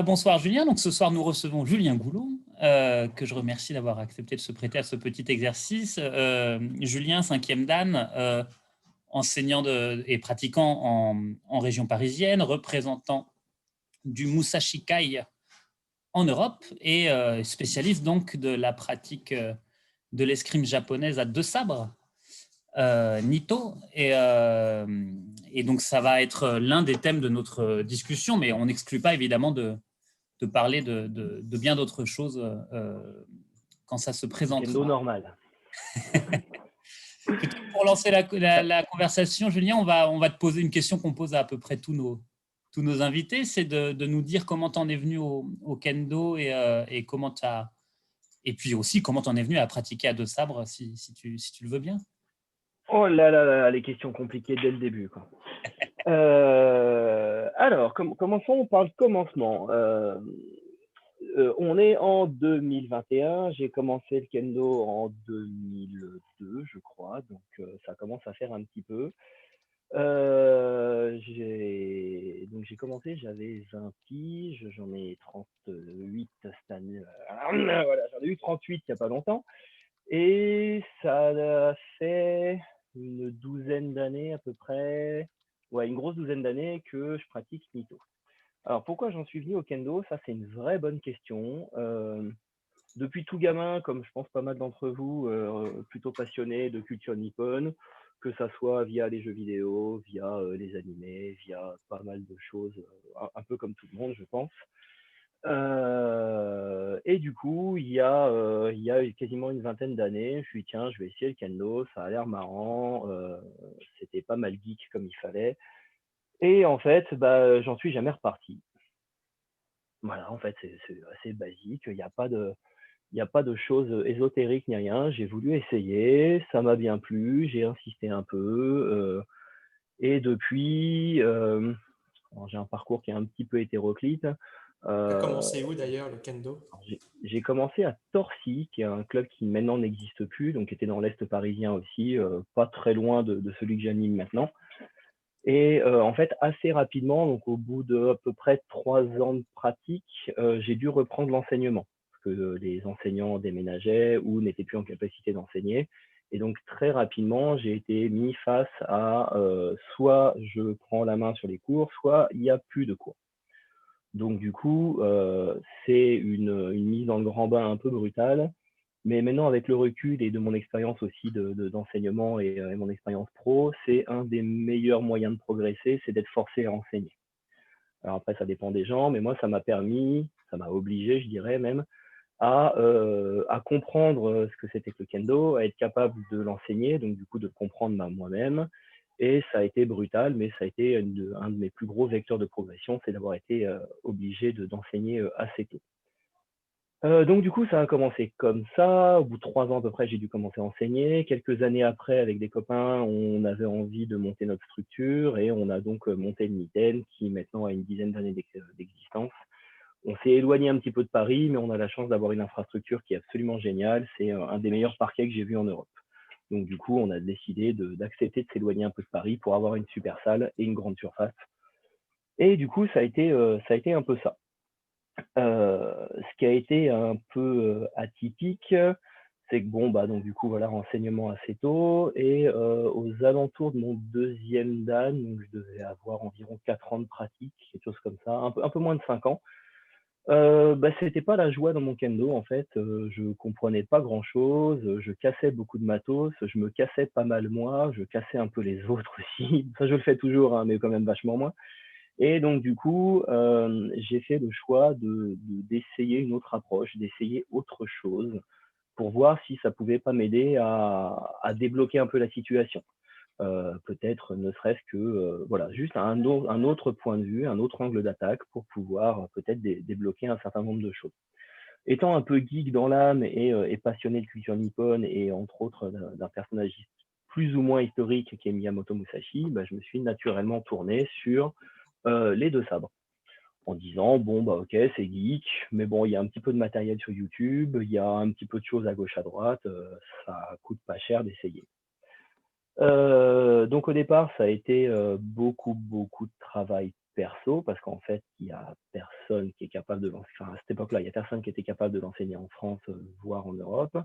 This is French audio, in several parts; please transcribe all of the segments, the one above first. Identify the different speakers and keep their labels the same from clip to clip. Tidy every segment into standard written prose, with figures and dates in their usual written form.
Speaker 1: Bonsoir Julien. Donc ce soir nous recevons Julien Goulot, que je remercie d'avoir accepté de se prêter à ce petit exercice. Julien, 5e Dan, et pratiquant en région parisienne, représentant du Musashi Kai en Europe et spécialiste donc de la pratique de l'escrime japonaise à deux sabres. Nito, et donc ça va être l'un des thèmes de notre discussion, mais on n'exclut pas évidemment de parler de bien d'autres choses quand ça se présentera.
Speaker 2: Kendo normal.
Speaker 1: Peut-être pour lancer la conversation, Julien, on va te poser une question qu'on pose à peu près tous nos invités, c'est de nous dire comment tu en es venu au kendo et puis aussi comment tu en es venu à pratiquer à deux sabres, si tu le veux bien.
Speaker 2: Oh là là là, les questions compliquées dès le début, quoi. Alors, commençons par le commencement. On est en 2021, j'ai commencé le kendo en 2002, je crois, donc ça commence à faire un petit peu. J'ai commencé, j'avais 20 piges, j'en ai 38 cette année. Voilà, j'en ai eu 38 il n'y a pas longtemps. Et ça a fait une douzaine d'années à peu près, ouais, une grosse douzaine d'années que je pratique Nito. Alors pourquoi j'en suis venu au kendo? Ça, c'est une vraie bonne question. Depuis tout gamin, comme je pense pas mal d'entre vous, plutôt passionné de culture nippone, que ça soit via les jeux vidéo, via les animés, via pas mal de choses, un peu comme tout le monde, je pense. Et du coup, il y a quasiment une vingtaine d'années, je me suis dit, tiens, je vais essayer le kendo, ça a l'air marrant, c'était pas mal geek comme il fallait. Et en fait, j'en suis jamais reparti. Voilà, en fait, c'est assez basique, il n'y a pas de choses ésotériques ni rien. J'ai voulu essayer, ça m'a bien plu, j'ai insisté un peu. Et depuis, j'ai un parcours qui est un petit peu hétéroclite.
Speaker 3: Tu as commencé où d'ailleurs le kendo?
Speaker 2: J'ai commencé à Torcy, qui est un club qui maintenant n'existe plus, donc qui était dans l'Est parisien aussi, pas très loin de celui que j'anime maintenant. Et en fait, assez rapidement, donc au bout de à peu près 3 ans de pratique, j'ai dû reprendre l'enseignement, parce que les enseignants déménageaient ou n'étaient plus en capacité d'enseigner. Et donc très rapidement, j'ai été mis face à soit je prends la main sur les cours, soit il n'y a plus de cours. Donc du coup, c'est une mise dans le grand bain un peu brutale. Mais maintenant, avec le recul et de mon expérience aussi d'enseignement et mon expérience pro, c'est un des meilleurs moyens de progresser, c'est d'être forcé à enseigner. Alors après, ça dépend des gens, mais moi, ça m'a obligé, je dirais même, à comprendre ce que c'était que le kendo, à être capable de l'enseigner, donc du coup de le comprendre moi-même. Et ça a été brutal, mais ça a été un de mes plus gros vecteurs de progression, c'est d'avoir été obligé d'enseigner assez tôt. Donc du coup, ça a commencé comme ça. Au bout de 3 ans à peu près, j'ai dû commencer à enseigner. Quelques années après, avec des copains, on avait envie de monter notre structure et on a donc monté le Niten, qui maintenant a une dizaine d'années d'existence. On s'est éloigné un petit peu de Paris, mais on a la chance d'avoir une infrastructure qui est absolument géniale. C'est un des meilleurs parquets que j'ai vu en Europe. Donc du coup, on a décidé d'accepter de s'éloigner un peu de Paris pour avoir une super salle et une grande surface. Et du coup, ça a été un peu ça. Ce qui a été un peu atypique, c'est que bon, donc du coup, voilà, renseignement assez tôt. Et aux alentours de mon deuxième Dan, donc je devais avoir environ 4 ans de pratique, quelque chose comme ça, un peu moins de 5 ans. C'était pas la joie dans mon kendo, en fait. Je comprenais pas grand-chose, je cassais beaucoup de matos, je me cassais pas mal moi, je cassais un peu les autres aussi. Ça, je le fais toujours, hein, mais quand même vachement moins. Et donc, du coup, j'ai fait le choix d'essayer une autre approche, d'essayer autre chose pour voir si ça pouvait pas m'aider à débloquer un peu la situation. Peut-être ne serait-ce que, voilà, juste un autre point de vue, un autre angle d'attaque pour pouvoir peut-être débloquer un certain nombre de choses. Étant un peu geek dans l'âme et passionné de culture nippone et entre autres d'un personnage plus ou moins historique qui est Miyamoto Musashi, je me suis naturellement tourné sur les deux sabres, en disant bon ok, c'est geek, mais bon, il y a un petit peu de matériel sur YouTube, il y a un petit peu de choses à gauche à droite, ça coûte pas cher d'essayer. Donc au départ, ça a été beaucoup de travail perso, parce qu'en fait, il n'y a personne qui est capable de l'enseigner. Enfin, à cette époque-là, il n'y a personne qui était capable de l'enseigner en France, voire en Europe.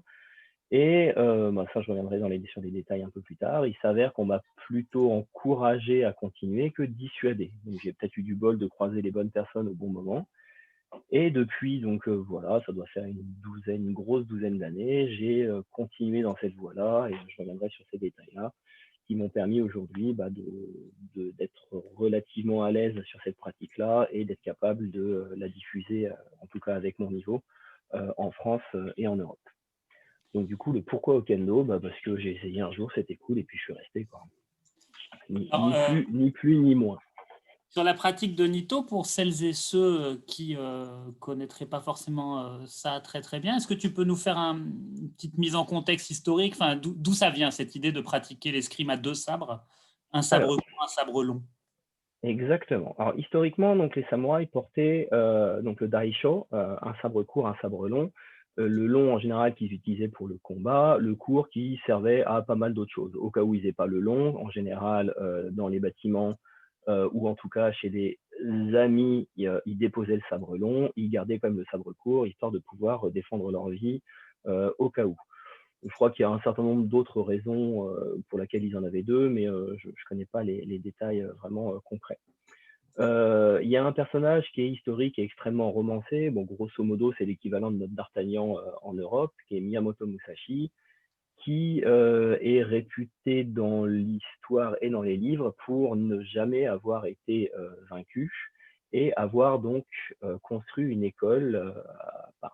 Speaker 2: Et ça, je reviendrai sur les détails un peu plus tard. Il s'avère qu'on m'a plutôt encouragé à continuer que dissuadé. Donc, j'ai peut-être eu du bol de croiser les bonnes personnes au bon moment. Et depuis, donc voilà, ça doit faire une grosse douzaine d'années, j'ai continué dans cette voie-là, et je reviendrai sur ces détails-là, qui m'ont permis aujourd'hui d'être relativement à l'aise sur cette pratique-là et d'être capable de la diffuser, en tout cas avec mon niveau, en France et en Europe. Donc du coup, le pourquoi au kendo, parce que j'ai essayé un jour, c'était cool, et puis je suis resté, quoi. Ni plus ni moins.
Speaker 1: Sur la pratique de Nito, pour celles et ceux qui ne connaîtraient pas forcément ça très très bien, est-ce que tu peux nous faire une petite mise en contexte historique, enfin, d'où ça vient cette idée de pratiquer l'escrime à 2 sabres, un sabre court, un sabre long?
Speaker 2: Exactement. Alors historiquement, donc les samouraïs portaient donc le daisho, un sabre court, un sabre long. Le long en général qu'ils utilisaient pour le combat, le court qui servait à pas mal d'autres choses. Au cas où ils n'aient pas le long, en général dans les bâtiments ou en tout cas chez des amis, ils déposaient le sabre long, ils gardaient quand même le sabre court, histoire de pouvoir défendre leur vie au cas où. Je crois qu'il y a un certain nombre d'autres raisons pour lesquelles ils en avaient 2, mais je ne connais pas les détails vraiment concrets. Il y a un personnage qui est historique et extrêmement romancé. Bon, grosso modo, c'est l'équivalent de notre D'Artagnan en Europe, qui est Miyamoto Musashi, qui est réputé dans l'histoire et dans les livres pour ne jamais avoir été vaincu et avoir donc construit une école a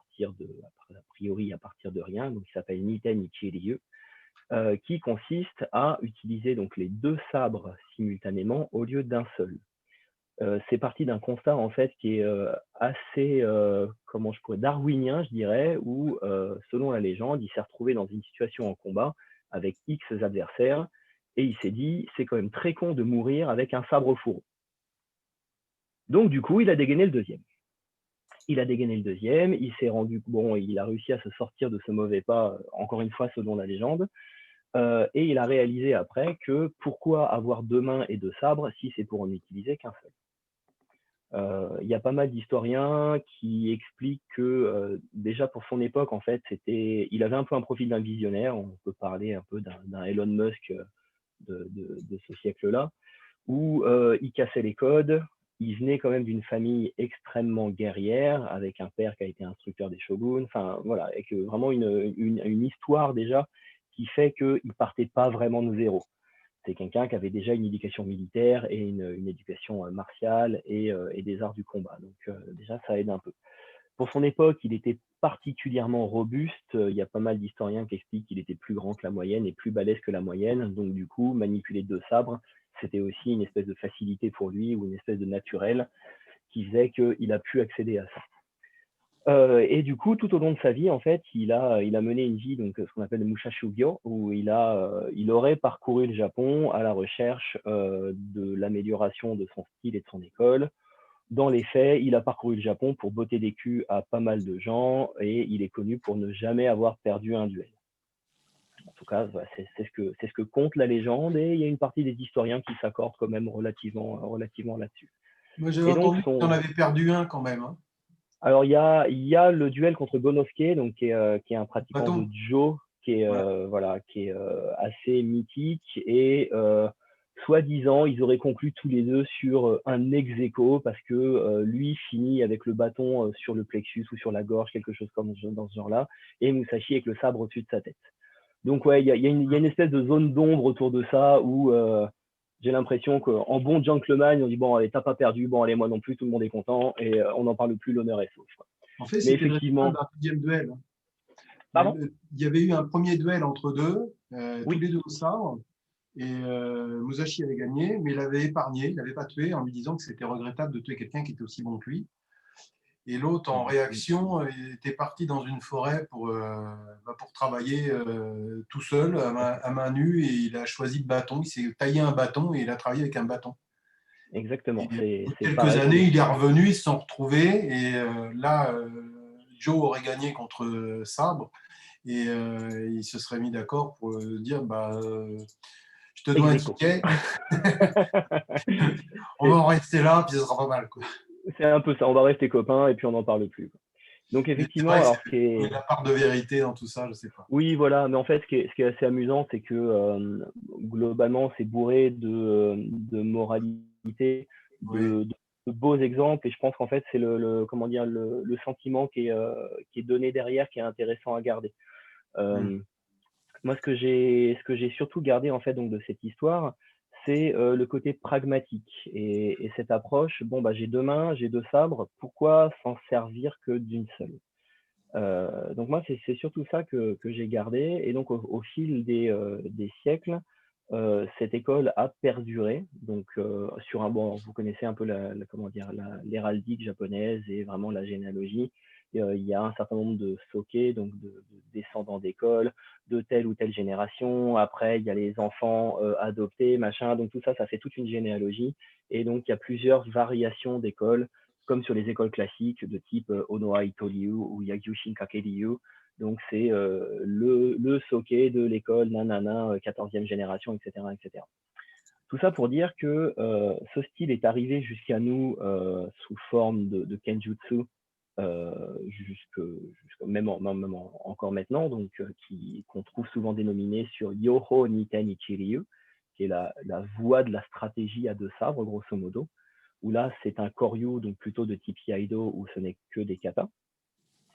Speaker 2: priori à partir de rien, donc qui s'appelle Niten Ichiryu, qui consiste à utiliser donc les 2 sabres simultanément au lieu d'un seul. C'est parti d'un constat en fait qui est assez darwinien, je dirais, où selon la légende, il s'est retrouvé dans une situation en combat avec X adversaires et il s'est dit c'est quand même très con de mourir avec un sabre au fourreau. Donc du coup, il a dégainé le deuxième. Il s'est rendu il a réussi à se sortir de ce mauvais pas, encore une fois selon la légende. Et il a réalisé après que pourquoi avoir 2 mains et 2 sabres si c'est pour en utiliser qu'un seul. Il y a pas mal d'historiens qui expliquent que déjà pour son époque, en fait, il avait un peu un profil d'un visionnaire. On peut parler un peu d'un Elon Musk de ce siècle-là, où il cassait les codes. Il venait quand même d'une famille extrêmement guerrière, avec un père qui a été instructeur des shoguns. Enfin, voilà, avec vraiment une histoire déjà qui fait qu'il ne partait pas vraiment de zéro. C'est quelqu'un qui avait déjà une éducation militaire et une éducation martiale et des arts du combat. Donc déjà, ça aide un peu. Pour son époque, il était particulièrement robuste. Il y a pas mal d'historiens qui expliquent qu'il était plus grand que la moyenne et plus balèze que la moyenne. Donc du coup, manipuler 2 sabres, c'était aussi une espèce de facilité pour lui ou une espèce de naturel qui faisait qu'il a pu accéder à ça. Et du coup, tout au long de sa vie, en fait, il a mené une vie, donc ce qu'on appelle le Mushashugyo, où il aurait parcouru le Japon à la recherche de l'amélioration de son style et de son école. Dans les faits, il a parcouru le Japon pour botter des culs à pas mal de gens et il est connu pour ne jamais avoir perdu un duel. En tout cas, voilà, c'est ce que compte la légende et il y a une partie des historiens qui s'accordent quand même relativement là-dessus.
Speaker 4: Moi, j'avais entendu qu'il en avait perdu un quand même. Hein.
Speaker 2: Alors, il y a le duel contre Bonosuke, donc, qui est un pratiquant de Jo, qui est assez mythique. Et soi-disant, ils auraient conclu tous les deux sur un ex-aequo parce que lui finit avec le bâton sur le plexus ou sur la gorge, quelque chose comme dans ce genre-là, et Musashi avec le sabre au-dessus de sa tête. Donc, ouais, il y a une espèce de zone d'ombre autour de ça où j'ai l'impression qu'en bon gentleman, on dit bon, allez, t'as pas perdu, bon, allez, moi non plus, tout le monde est content et on n'en parle plus, l'honneur est sauf.
Speaker 4: En fait, c'était effectivement un deuxième duel.
Speaker 2: Pardon ?
Speaker 4: Il y avait eu un premier duel entre deux,
Speaker 2: oui.
Speaker 4: tous les deux au sabre, et Musashi avait gagné, mais il l'avait épargné, il l'avait pas tué en lui disant que c'était regrettable de tuer quelqu'un qui était aussi bon que lui. Et l'autre, en réaction, était parti dans une forêt pour travailler tout seul, à main nue, et il a choisi le bâton. Il s'est taillé un bâton et il a travaillé avec un bâton.
Speaker 2: Exactement.
Speaker 4: Et quelques années, il est revenu, ils se sont retrouvés, et là, Joe aurait gagné contre Sabre, et il se serait mis d'accord pour dire je te dois un
Speaker 2: Ex aequo.
Speaker 4: ticket. On va en rester là, puis ça sera pas mal, quoi.
Speaker 2: C'est un peu ça, on va rester copains et puis on n'en parle plus, quoi. Donc
Speaker 4: Mais c'est
Speaker 2: effectivement,
Speaker 4: vrai que
Speaker 2: alors ce qui
Speaker 4: il y a
Speaker 2: est...
Speaker 4: la part de vérité dans tout ça, je sais pas.
Speaker 2: Oui, voilà, mais en fait, ce qui est assez amusant, c'est que globalement, c'est bourré de moralité,
Speaker 4: Oui.
Speaker 2: de beaux exemples, et je pense qu'en fait, c'est comment dire, le sentiment qui est donné derrière, qui est intéressant à garder.
Speaker 4: Mm.
Speaker 2: Moi, ce que j'ai surtout gardé en fait donc de cette histoire, c'est le côté pragmatique et cette approche. Bon, bah, j'ai deux mains, j'ai deux sabres. Pourquoi s'en servir que d'une seule? Donc moi, c'est surtout ça que j'ai gardé. Et donc au fil des siècles, cette école a perduré. Donc sur un bon, vous connaissez un peu comment dire l'héraldique japonaise et vraiment la généalogie. Il y a un certain nombre de soke, donc de descendants d'école, de telle ou telle génération. Après, il y a les enfants adoptés, machin. Donc tout ça, ça fait toute une généalogie. Et donc il y a plusieurs variations d'écoles comme sur les écoles classiques de type Onoa Itoryu ou Yagyushin Kakeryu. Donc, c'est le soke de l'école, nanana, 14e génération, etc., etc. Tout ça pour dire que ce style est arrivé jusqu'à nous sous forme de kenjutsu, même encore maintenant, donc qu'on trouve souvent dénominé sur Yoho Niten Ichiryu, qui est la voie de la stratégie à deux sabres, grosso modo, où là, c'est un koryu, donc plutôt de type Iaido, où ce n'est que des katas.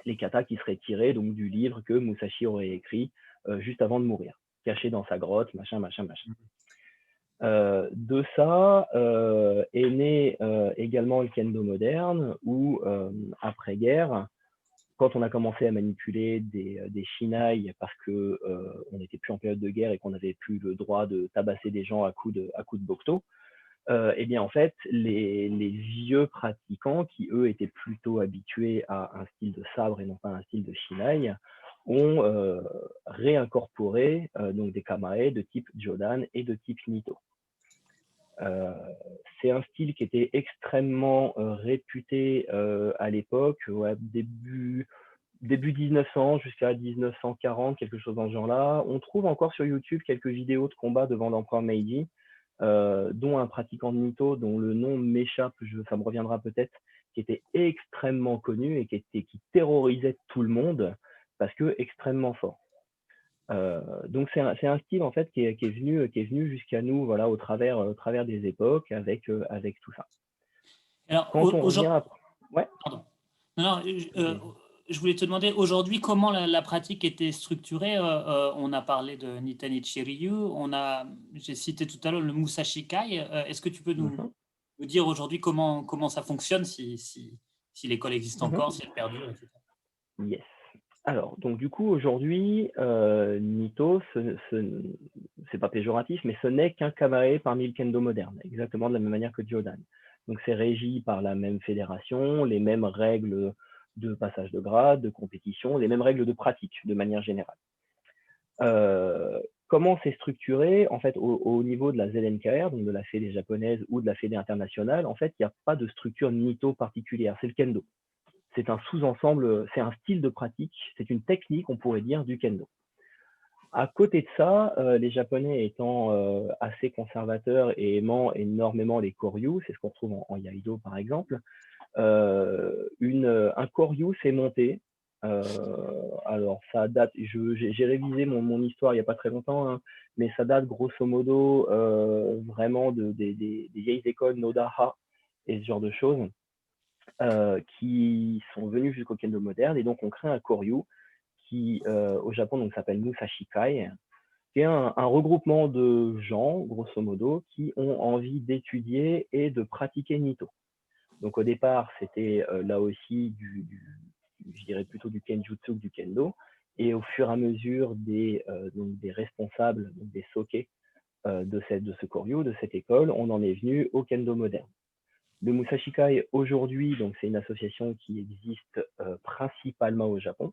Speaker 2: Les katas qui seraient tirés donc, du livre que Musashi aurait écrit juste avant de mourir, caché dans sa grotte, machin, machin, machin. De ça est né également le kendo moderne, où après-guerre, quand on a commencé à manipuler des shinai parce qu'on n'était plus en période de guerre et qu'on n'avait plus le droit de tabasser des gens à coups de bokto, eh bien, en fait, les vieux pratiquants, qui eux étaient plutôt habitués à un style de sabre et non pas un style de shinai, ont réincorporé donc des kamae de type Jodan et de type Nito. C'est un style qui était extrêmement réputé à l'époque, début 1900 jusqu'à 1940, quelque chose dans ce genre-là. On trouve encore sur YouTube quelques vidéos de combat devant l'empereur Meiji, dont un pratiquant de Nito, dont le nom m'échappe, ça me reviendra peut-être, qui était extrêmement connu et qui terrorisait tout le monde parce que extrêmement fort. Donc c'est un style en fait qui est venu jusqu'à nous, voilà, au travers des époques avec tout ça.
Speaker 1: Alors,
Speaker 2: Quand on revient après, ouais.
Speaker 1: Pardon. Non, je voulais te demander aujourd'hui comment la pratique était structurée. On a parlé de Niten Ichiryu, j'ai cité tout à l'heure le Musashi Kai. Est-ce que tu peux nous dire aujourd'hui comment ça fonctionne, si l'école existe encore, si elle perdure, etc.
Speaker 2: Yes. Alors, donc du coup, aujourd'hui, Nito, c'est pas péjoratif, mais ce n'est qu'un kamae parmi le kendo moderne, exactement de la même manière que Jodan. Donc c'est régi par la même fédération, les mêmes règles de passage de grade, de compétition, les mêmes règles de pratique de manière générale. Comment c'est structuré? En fait, au niveau de la ZNKR, donc de la fédé japonaise ou de la fédé internationale, en fait, il n'y a pas de structure Nito particulière, c'est le kendo. C'est un sous-ensemble, c'est un style de pratique, c'est une technique, on pourrait dire, du kendo. À côté de ça, les Japonais étant assez conservateurs et aimant énormément les koryu, c'est ce qu'on retrouve en Iaido par exemple, un koryu s'est monté. Alors ça date, j'ai révisé mon histoire il n'y a pas très longtemps, hein, mais ça date grosso modo vraiment des vieilles écoles Nodaha et ce genre de choses. Qui sont venus jusqu'au kendo moderne, et donc on crée un koryu qui au Japon donc s'appelle Musashi Kai, qui est un regroupement de gens grosso modo qui ont envie d'étudier et de pratiquer Nito. Donc au départ c'était là aussi je dirais plutôt du kenjutsu que du kendo, et au fur et à mesure des responsables, donc des soke de ce koryu, de cette école, on en est venu au kendo moderne. Le Musashi Kai aujourd'hui, donc c'est une association qui existe principalement au Japon.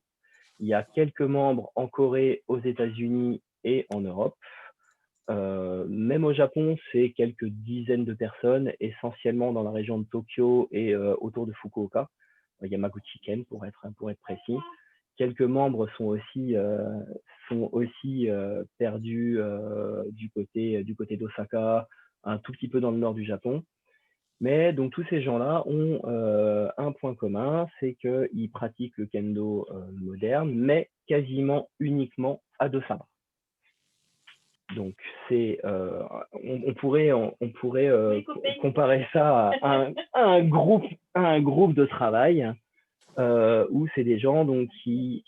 Speaker 2: Il y a quelques membres en Corée, aux États-Unis et en Europe. Même au Japon, c'est quelques dizaines de personnes, essentiellement dans la région de Tokyo et autour de Fukuoka, Yamaguchi-ken pour être précis, quelques membres sont aussi perdus du côté d'Osaka, un tout petit peu dans le nord du Japon. Mais donc tous ces gens-là ont un point commun, c'est qu'ils pratiquent le kendo moderne, mais quasiment uniquement à deux sabres. Donc on pourrait comparer ça à un groupe de travail où c'est des gens donc qui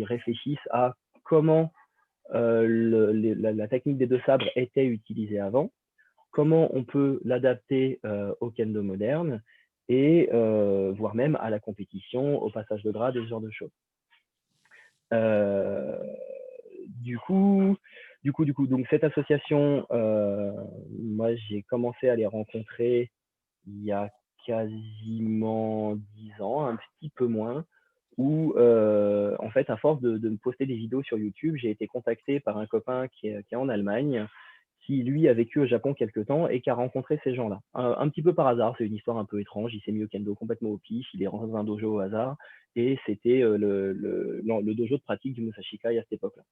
Speaker 2: réfléchissent à comment la technique des deux sabres était utilisée avant, comment on peut l'adapter au kendo moderne et voire même à la compétition, au passage de grade et ce genre de choses. Donc cette association, moi j'ai commencé à les rencontrer il y a quasiment 10 ans, un petit peu moins, où en fait à force de me poster des vidéos sur YouTube, j'ai été contacté par un copain qui est en Allemagne, qui lui a vécu au Japon quelques temps et qui a rencontré ces gens-là. Un petit peu par hasard, c'est une histoire un peu étrange, il s'est mis au kendo complètement au pif, il est rentré dans un dojo au hasard, et c'était le dojo de pratique du Musashikai à cette époque-là.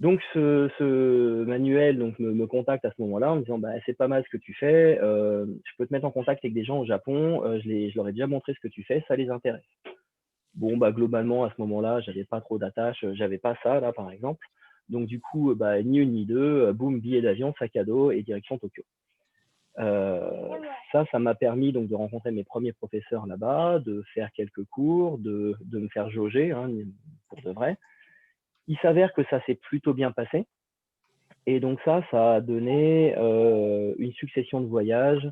Speaker 2: Donc ce Manuel donc, me contacte à ce moment-là en me disant bah, c'est pas mal ce que tu fais, je peux te mettre en contact avec des gens au Japon, je leur ai déjà montré ce que tu fais, ça les intéresse. Bon, bah, globalement, à ce moment-là, j'avais pas trop d'attache, j'avais pas ça, là, par exemple. Donc, du coup, bah, ni une ni deux, boum, billet d'avion, sac à dos et direction Tokyo. Ça m'a permis donc de rencontrer mes premiers professeurs là-bas, de faire quelques cours, de me faire jauger, hein, pour de vrai. Il s'avère que ça s'est plutôt bien passé. Et donc ça a donné une succession de voyages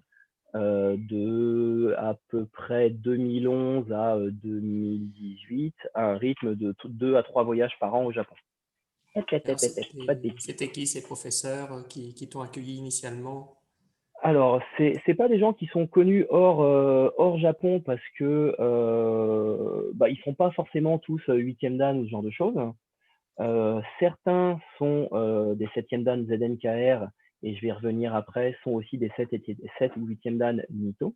Speaker 2: de à peu près 2011 à 2018, à un rythme de 2 à 3 voyages par an au Japon.
Speaker 3: C'était qui ces professeurs qui t'ont accueilli initialement?
Speaker 2: Alors, c'est pas des gens qui sont connus hors Japon parce que ils font pas forcément tous 8e dan ou ce genre de choses. Certains sont des 7e dan ZNKR et je vais y revenir après, sont aussi des 7 ou 8e dan Nito.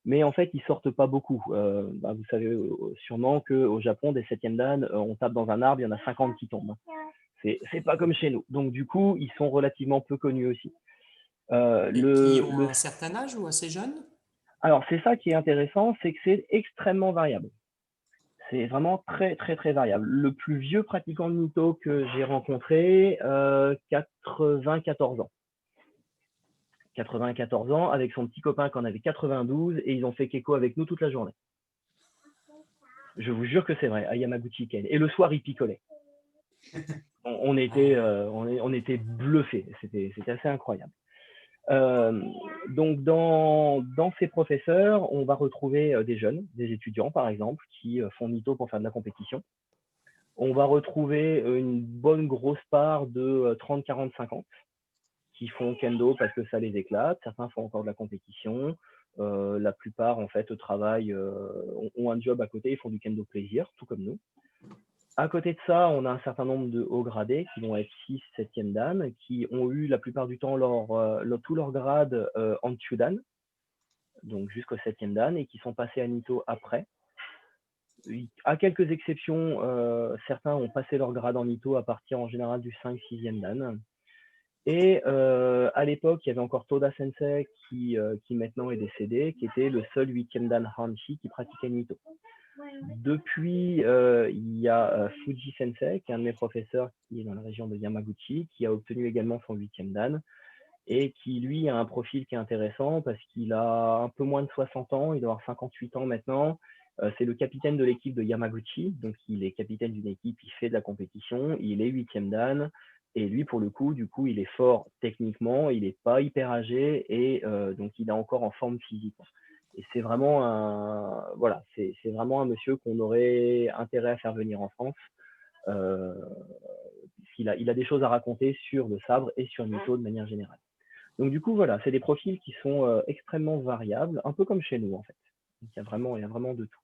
Speaker 2: Mais en fait, ils sortent pas beaucoup. Vous savez sûrement qu'au Japon, des 7e dan, on tape dans un arbre, il y en a 50 qui tombent. C'est pas comme chez nous. Donc du coup, ils sont relativement peu connus aussi.
Speaker 3: Qui ont un certain âge ou assez jeunes?
Speaker 2: Alors, c'est ça qui est intéressant, c'est que c'est extrêmement variable. C'est vraiment très, très, très variable. Le plus vieux pratiquant de Nito que j'ai rencontré, 94 ans. 94 ans, avec son petit copain qui en avait 92, et ils ont fait Keiko avec nous toute la journée. Je vous jure que c'est vrai, à Yamaguchi Ken. Et le soir, il picolait. On était bluffés, c'était assez incroyable. Donc, dans ces professeurs, on va retrouver des jeunes, des étudiants par exemple, qui font Nito pour faire de la compétition. On va retrouver une bonne grosse part de 30, 40, 50 qui font kendo parce que ça les éclate. Certains font encore de la compétition. La plupart, en fait, travaillent, ont un job à côté, ils font du kendo plaisir, tout comme nous. À côté de ça, on a un certain nombre de hauts gradés qui vont être 6, 7e dan, qui ont eu la plupart du temps tout leur grade en Chudan, donc jusqu'au 7e dan, et qui sont passés à Nito après. À quelques exceptions, certains ont passé leur grade en Nito à partir en général du 5, 6e dan. Et à l'époque, il y avait encore Toda Sensei qui maintenant est décédé, qui était le seul 8e dan Hanshi qui pratiquait Nito. Depuis, il y a Fuji Sensei, qui est un de mes professeurs qui est dans la région de Yamaguchi, qui a obtenu également son 8e dan et qui, lui, a un profil qui est intéressant parce qu'il a un peu moins de 60 ans, il doit avoir 58 ans maintenant. C'est le capitaine de l'équipe de Yamaguchi, donc il est capitaine d'une équipe, il fait de la compétition, il est 8e dan, et lui, pour le coup, il est fort techniquement, il n'est pas hyper âgé, et donc il est encore en forme physique. Et c'est vraiment c'est vraiment un monsieur qu'on aurait intérêt à faire venir en France. Il a des choses à raconter sur le sabre et sur Nito de manière générale. Donc du coup, voilà, c'est des profils qui sont extrêmement variables, un peu comme chez nous en fait. Donc, il y a vraiment de tout.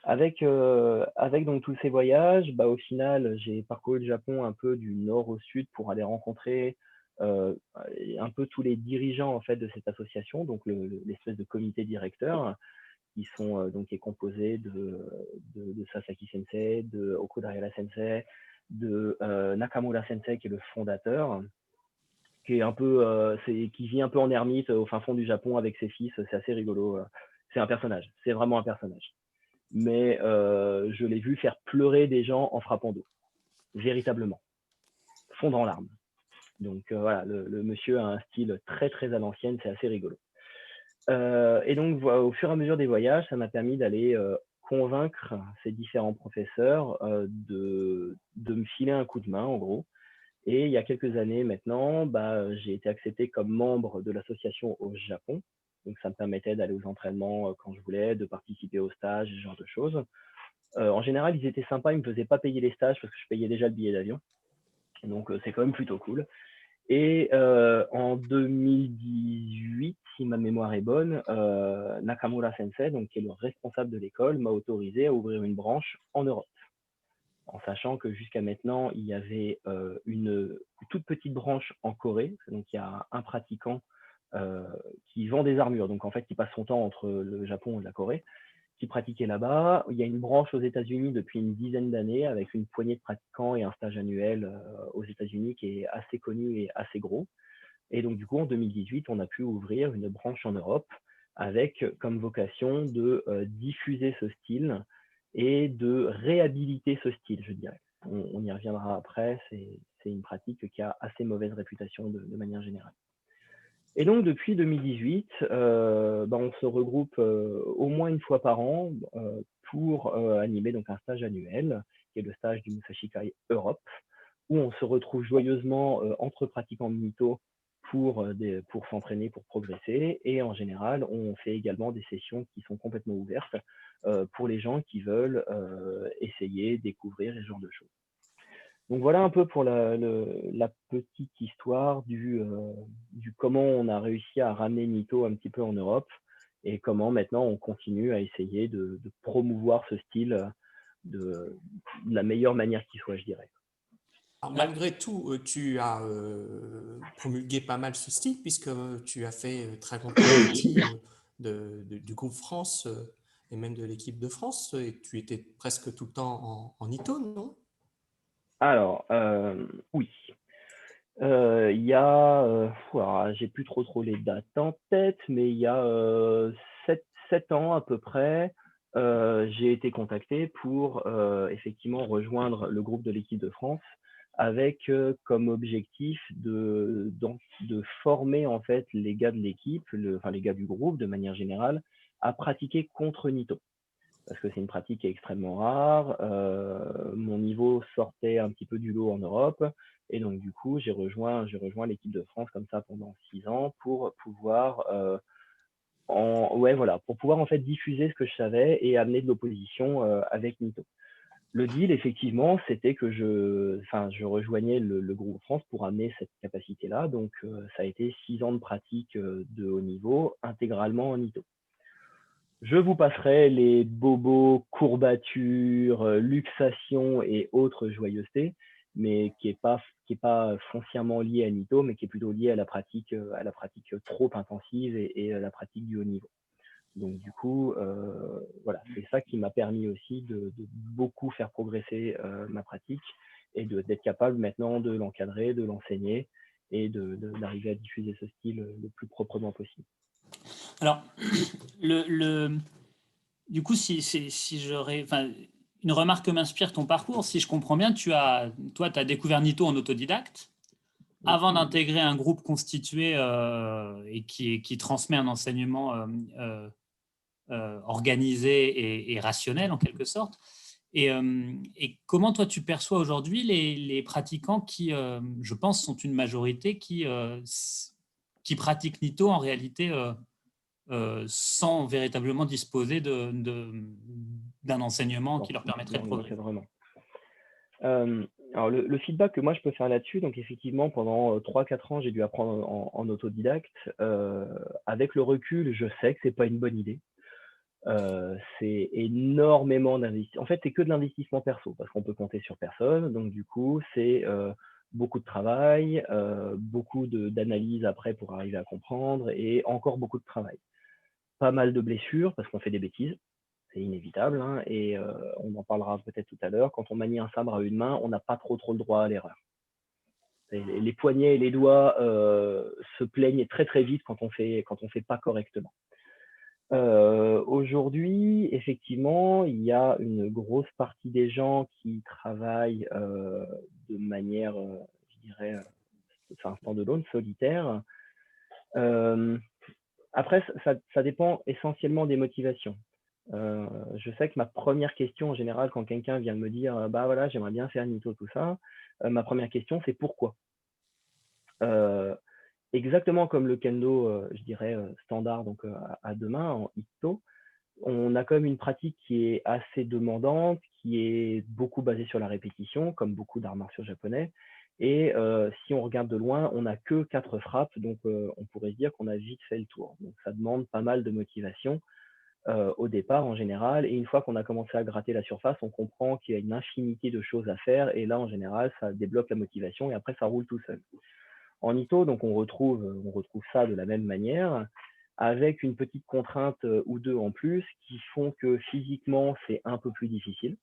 Speaker 2: Avec donc tous ces voyages, au final, j'ai parcouru le Japon un peu du nord au sud pour aller rencontrer un peu tous les dirigeants en fait de cette association, donc l'espèce de comité directeur, qui est composé de Sasaki Sensei, de Okudayala Sensei, de Nakamura Sensei, qui est le fondateur, qui est un peu, qui vit un peu en ermite au fin fond du Japon avec ses fils. C'est assez rigolo. C'est un personnage. C'est vraiment un personnage. Mais je l'ai vu faire pleurer des gens en frappant d'eau, véritablement, fondre en larmes. Donc voilà, le monsieur a un style très très à l'ancienne, c'est assez rigolo. Et donc au fur et à mesure des voyages, ça m'a permis d'aller convaincre ces différents professeurs de me filer un coup de main, en gros. Et il y a quelques années maintenant, j'ai été accepté comme membre de l'association au Japon. Donc ça me permettait d'aller aux entraînements quand je voulais, de participer aux stages, ce genre de choses. En général, ils étaient sympas, ils ne me faisaient pas payer les stages parce que je payais déjà le billet d'avion. Donc c'est quand même plutôt cool. Et en 2018, si ma mémoire est bonne, Nakamura Sensei, donc, qui est le responsable de l'école, m'a autorisé à ouvrir une branche en Europe. En sachant que jusqu'à maintenant, il y avait une toute petite branche en Corée. Donc il y a un pratiquant qui vend des armures, donc en fait qui passe son temps entre le Japon et la Corée, qui pratiquait là-bas. Il y a une branche aux États-Unis depuis une dizaine d'années avec une poignée de pratiquants et un stage annuel aux États-Unis qui est assez connu et assez gros. Et donc, du coup, en 2018, on a pu ouvrir une branche en Europe avec comme vocation de diffuser ce style et de réhabiliter ce style, je dirais. On y reviendra après, c'est une pratique qui a assez mauvaise réputation de manière générale. Et donc, depuis 2018, on se regroupe au moins une fois par an pour animer donc, un stage annuel, qui est le stage du Musashikai Europe, où on se retrouve joyeusement entre pratiquants de Nito pour s'entraîner, pour progresser. Et en général, on fait également des sessions qui sont complètement ouvertes pour les gens qui veulent essayer, découvrir ce genre de choses. Donc voilà un peu pour la petite histoire du comment on a réussi à ramener Nito un petit peu en Europe et comment maintenant on continue à essayer de promouvoir ce style de la meilleure manière qui soit, je dirais.
Speaker 3: Alors, malgré tout, tu as promulgué pas mal ce style puisque tu as fait très longtemps partie du groupe France et même de l'équipe de France et tu étais presque tout le temps en Ito, non?
Speaker 2: Alors, oui. Il y a, j'ai plus trop les dates en tête, mais il y a 7 ans à peu près, j'ai été contacté pour effectivement rejoindre le groupe de l'équipe de France avec comme objectif de former en fait les gars de l'équipe, enfin les gars du groupe de manière générale, à pratiquer contre Nito. Parce que c'est une pratique qui est extrêmement rare. Mon niveau sortait un petit peu du lot en Europe. Et donc, du coup, j'ai rejoint l'équipe de France comme ça pendant 6 ans pour pouvoir, pour pouvoir en fait diffuser ce que je savais et amener de l'opposition avec Nito. Le deal, effectivement, c'était que je rejoignais le groupe France pour amener cette capacité-là. Donc, ça a été 6 ans de pratique de haut niveau, intégralement en Nito. Je vous passerai les bobos, courbatures, luxations et autres joyeusetés, mais qui est pas foncièrement lié à Nito, mais qui est plutôt lié à la pratique trop intensive et à la pratique du haut niveau. Donc du coup, voilà, c'est ça qui m'a permis aussi de beaucoup faire progresser ma pratique et d'être capable maintenant de l'encadrer, de l'enseigner et d'arriver à diffuser ce style le plus proprement possible.
Speaker 1: Alors, du coup, une remarque que m'inspire ton parcours, si je comprends bien, toi, tu as découvert Nito en autodidacte avant d'intégrer un groupe constitué et qui transmet un enseignement organisé et rationnel en quelque sorte. Et comment toi tu perçois aujourd'hui les pratiquants qui, je pense, sont une majorité qui pratiquent Nito en réalité sans véritablement disposer d'un enseignement qui leur permettrait de progresser.
Speaker 2: Alors le feedback que moi je peux faire là-dessus, donc effectivement pendant 3-4 ans j'ai dû apprendre en autodidacte. Avec le recul, je sais que c'est pas une bonne idée. C'est énormément d'investissement. En fait, c'est que de l'investissement perso parce qu'on peut compter sur personne. Donc du coup, c'est beaucoup de travail, beaucoup d'analyse après pour arriver à comprendre et encore beaucoup de travail. pas mal de blessures parce qu'on fait des bêtises, c'est inévitable, hein, et on en parlera peut-être tout à l'heure. Quand on manie un sabre à une main, on n'a pas trop le droit à l'erreur. Les poignets et les doigts se plaignent très très vite quand on fait pas correctement. Aujourd'hui, effectivement, il y a une grosse partie des gens qui travaillent de manière, je dirais, stand-alone, solitaire. Après, ça dépend essentiellement des motivations. Je sais que ma première question en général, quand quelqu'un vient me dire bah voilà, j'aimerais bien faire Nito, tout ça, ma première question c'est pourquoi. Exactement comme le kendo, je dirais standard, donc à deux mains en Ito, on a quand même une pratique qui est assez demandante, qui est beaucoup basée sur la répétition, comme beaucoup d'arts martiaux japonais. Et si on regarde de loin, on n'a que 4 frappes, donc on pourrait se dire qu'on a vite fait le tour. Donc ça demande pas mal de motivation au départ en général. Et une fois qu'on a commencé à gratter la surface, on comprend qu'il y a une infinité de choses à faire. Et là, en général, ça débloque la motivation et après, ça roule tout seul. En Ito, donc on retrouve ça de la même manière, avec une petite contrainte ou deux en plus qui font que physiquement, c'est un peu plus difficile.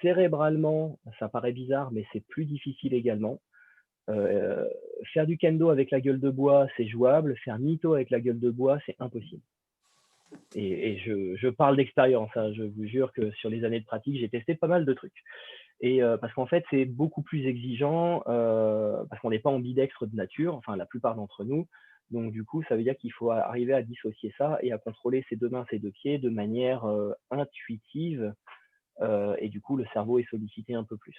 Speaker 2: Cérébralement, ça paraît bizarre, mais c'est plus difficile également. Faire du kendo avec la gueule de bois, c'est jouable. Faire Nito avec la gueule de bois, c'est impossible. Et je parle d'expérience, hein. Je vous jure que sur les années de pratique, j'ai testé pas mal de trucs. Et parce qu'en fait, c'est beaucoup plus exigeant parce qu'on n'est pas ambidextre de nature, enfin la plupart d'entre nous. Donc du coup, ça veut dire qu'il faut arriver à dissocier ça et à contrôler ses deux mains, ses deux pieds de manière intuitive. Et du coup, le cerveau est sollicité un peu plus.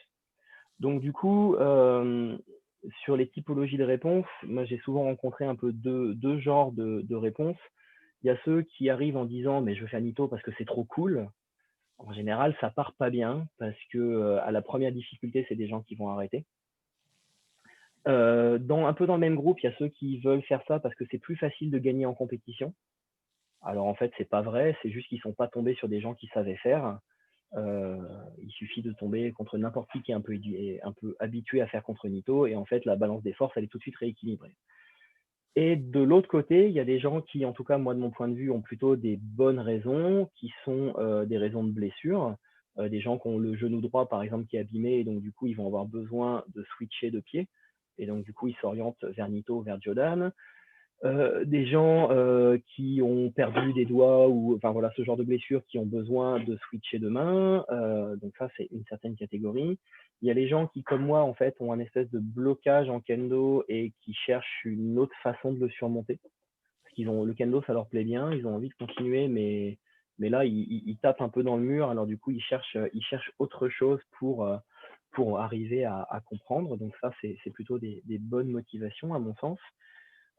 Speaker 2: Donc du coup, sur les typologies de réponses, moi j'ai souvent rencontré un peu deux genres de réponses. Il y a ceux qui arrivent en disant mais je veux faire Nito parce que c'est trop cool. En général, ça part pas bien parce que à la première difficulté, c'est des gens qui vont arrêter. Un peu dans le même groupe, il y a ceux qui veulent faire ça parce que c'est plus facile de gagner en compétition. Alors en fait, c'est pas vrai, c'est juste qu'ils sont pas tombés sur des gens qui savaient faire. Il suffit de tomber contre n'importe qui est un peu habitué à faire contre Nito et en fait, la balance des forces, elle est tout de suite rééquilibrée. Et de l'autre côté, il y a des gens qui, en tout cas, moi, de mon point de vue, ont plutôt des bonnes raisons, qui sont des raisons de blessure. Des gens qui ont le genou droit, par exemple, qui est abîmé, et donc, du coup, ils vont avoir besoin de switcher de pied. Et donc, du coup, ils s'orientent vers Nito, vers Jodan. Des gens qui ont perdu des doigts, ou enfin voilà, ce genre de blessures, qui ont besoin de switcher de main. Donc, ça, c'est une certaine catégorie. Il y a les gens qui, comme moi, en fait, ont un espèce de blocage en kendo et qui cherchent une autre façon de le surmonter. Parce qu'ils ont le kendo, ça leur plaît bien, ils ont envie de continuer, mais là, ils tapent un peu dans le mur. Alors du coup, ils cherchent autre chose pour arriver à comprendre. Donc ça, c'est plutôt des bonnes motivations à mon sens.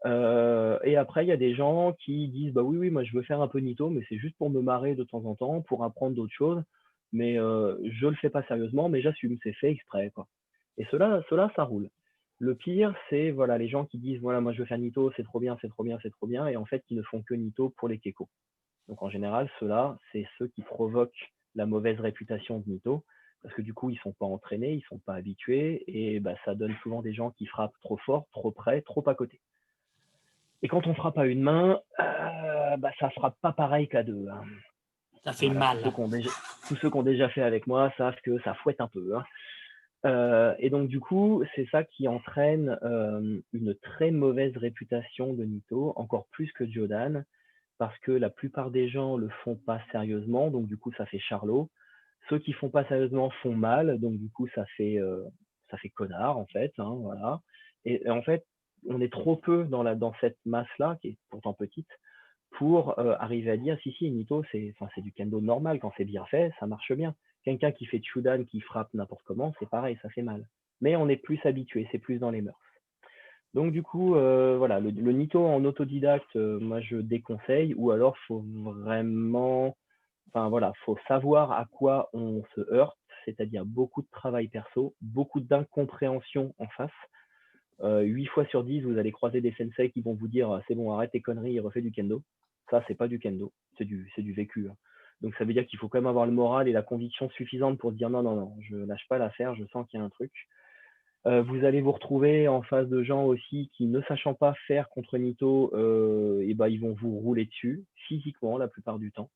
Speaker 2: Et après, il y a des gens qui disent bah oui, moi je veux faire un peu Nito, mais c'est juste pour me marrer de temps en temps, pour apprendre d'autres choses. Mais je le fais pas sérieusement, mais j'assume, c'est fait exprès, quoi. Et cela, ça roule. Le pire, c'est voilà, les gens qui disent voilà, moi je veux faire Nito, c'est trop bien, c'est trop bien, c'est trop bien, et en fait qui ne font que Nito pour les kekos. Donc en général, ceux-là, c'est ceux qui provoquent la mauvaise réputation de Nito, parce que du coup, ils sont pas entraînés, ils sont pas habitués, et bah, ça donne souvent des gens qui frappent trop fort, trop près, trop à côté. Et quand on frappe à une main, bah, ça frappe pas pareil qu'à deux, hein.
Speaker 1: Ça fait
Speaker 2: Voilà,
Speaker 1: mal.
Speaker 2: tous ceux qui ont déjà fait avec moi savent que ça fouette un peu, hein. Et donc du coup, c'est ça qui entraîne une très mauvaise réputation de Nito, encore plus que Jodan, parce que la plupart des gens le font pas sérieusement, donc du coup ça fait charlot. Ceux qui font pas sérieusement font mal, donc du coup ça fait connard en fait, hein, voilà. Et en fait, on est trop peu dans cette masse-là, qui est pourtant petite, pour arriver à dire si Nito, c'est du kendo normal, quand c'est bien fait, ça marche bien. Quelqu'un qui fait Chudan, qui frappe n'importe comment, c'est pareil, ça fait mal. Mais on est plus habitué, c'est plus dans les mœurs. Donc du coup, voilà, le Nito en autodidacte, moi je déconseille, ou alors faut vraiment, enfin voilà, faut savoir à quoi on se heurte, c'est-à-dire beaucoup de travail perso, beaucoup d'incompréhension en face. 8 fois sur 10, vous allez croiser des sensei qui vont vous dire c'est bon, arrête tes conneries et refais du kendo. Ça, c'est pas du kendo, c'est du vécu, hein. Donc ça veut dire qu'il faut quand même avoir le moral et la conviction suffisante pour se dire non, non, non, je lâche pas l'affaire, je sens qu'il y a un truc. Vous allez vous retrouver en face de gens aussi qui, ne sachant pas faire contre Nito, et ben, ils vont vous rouler dessus, physiquement la plupart du temps.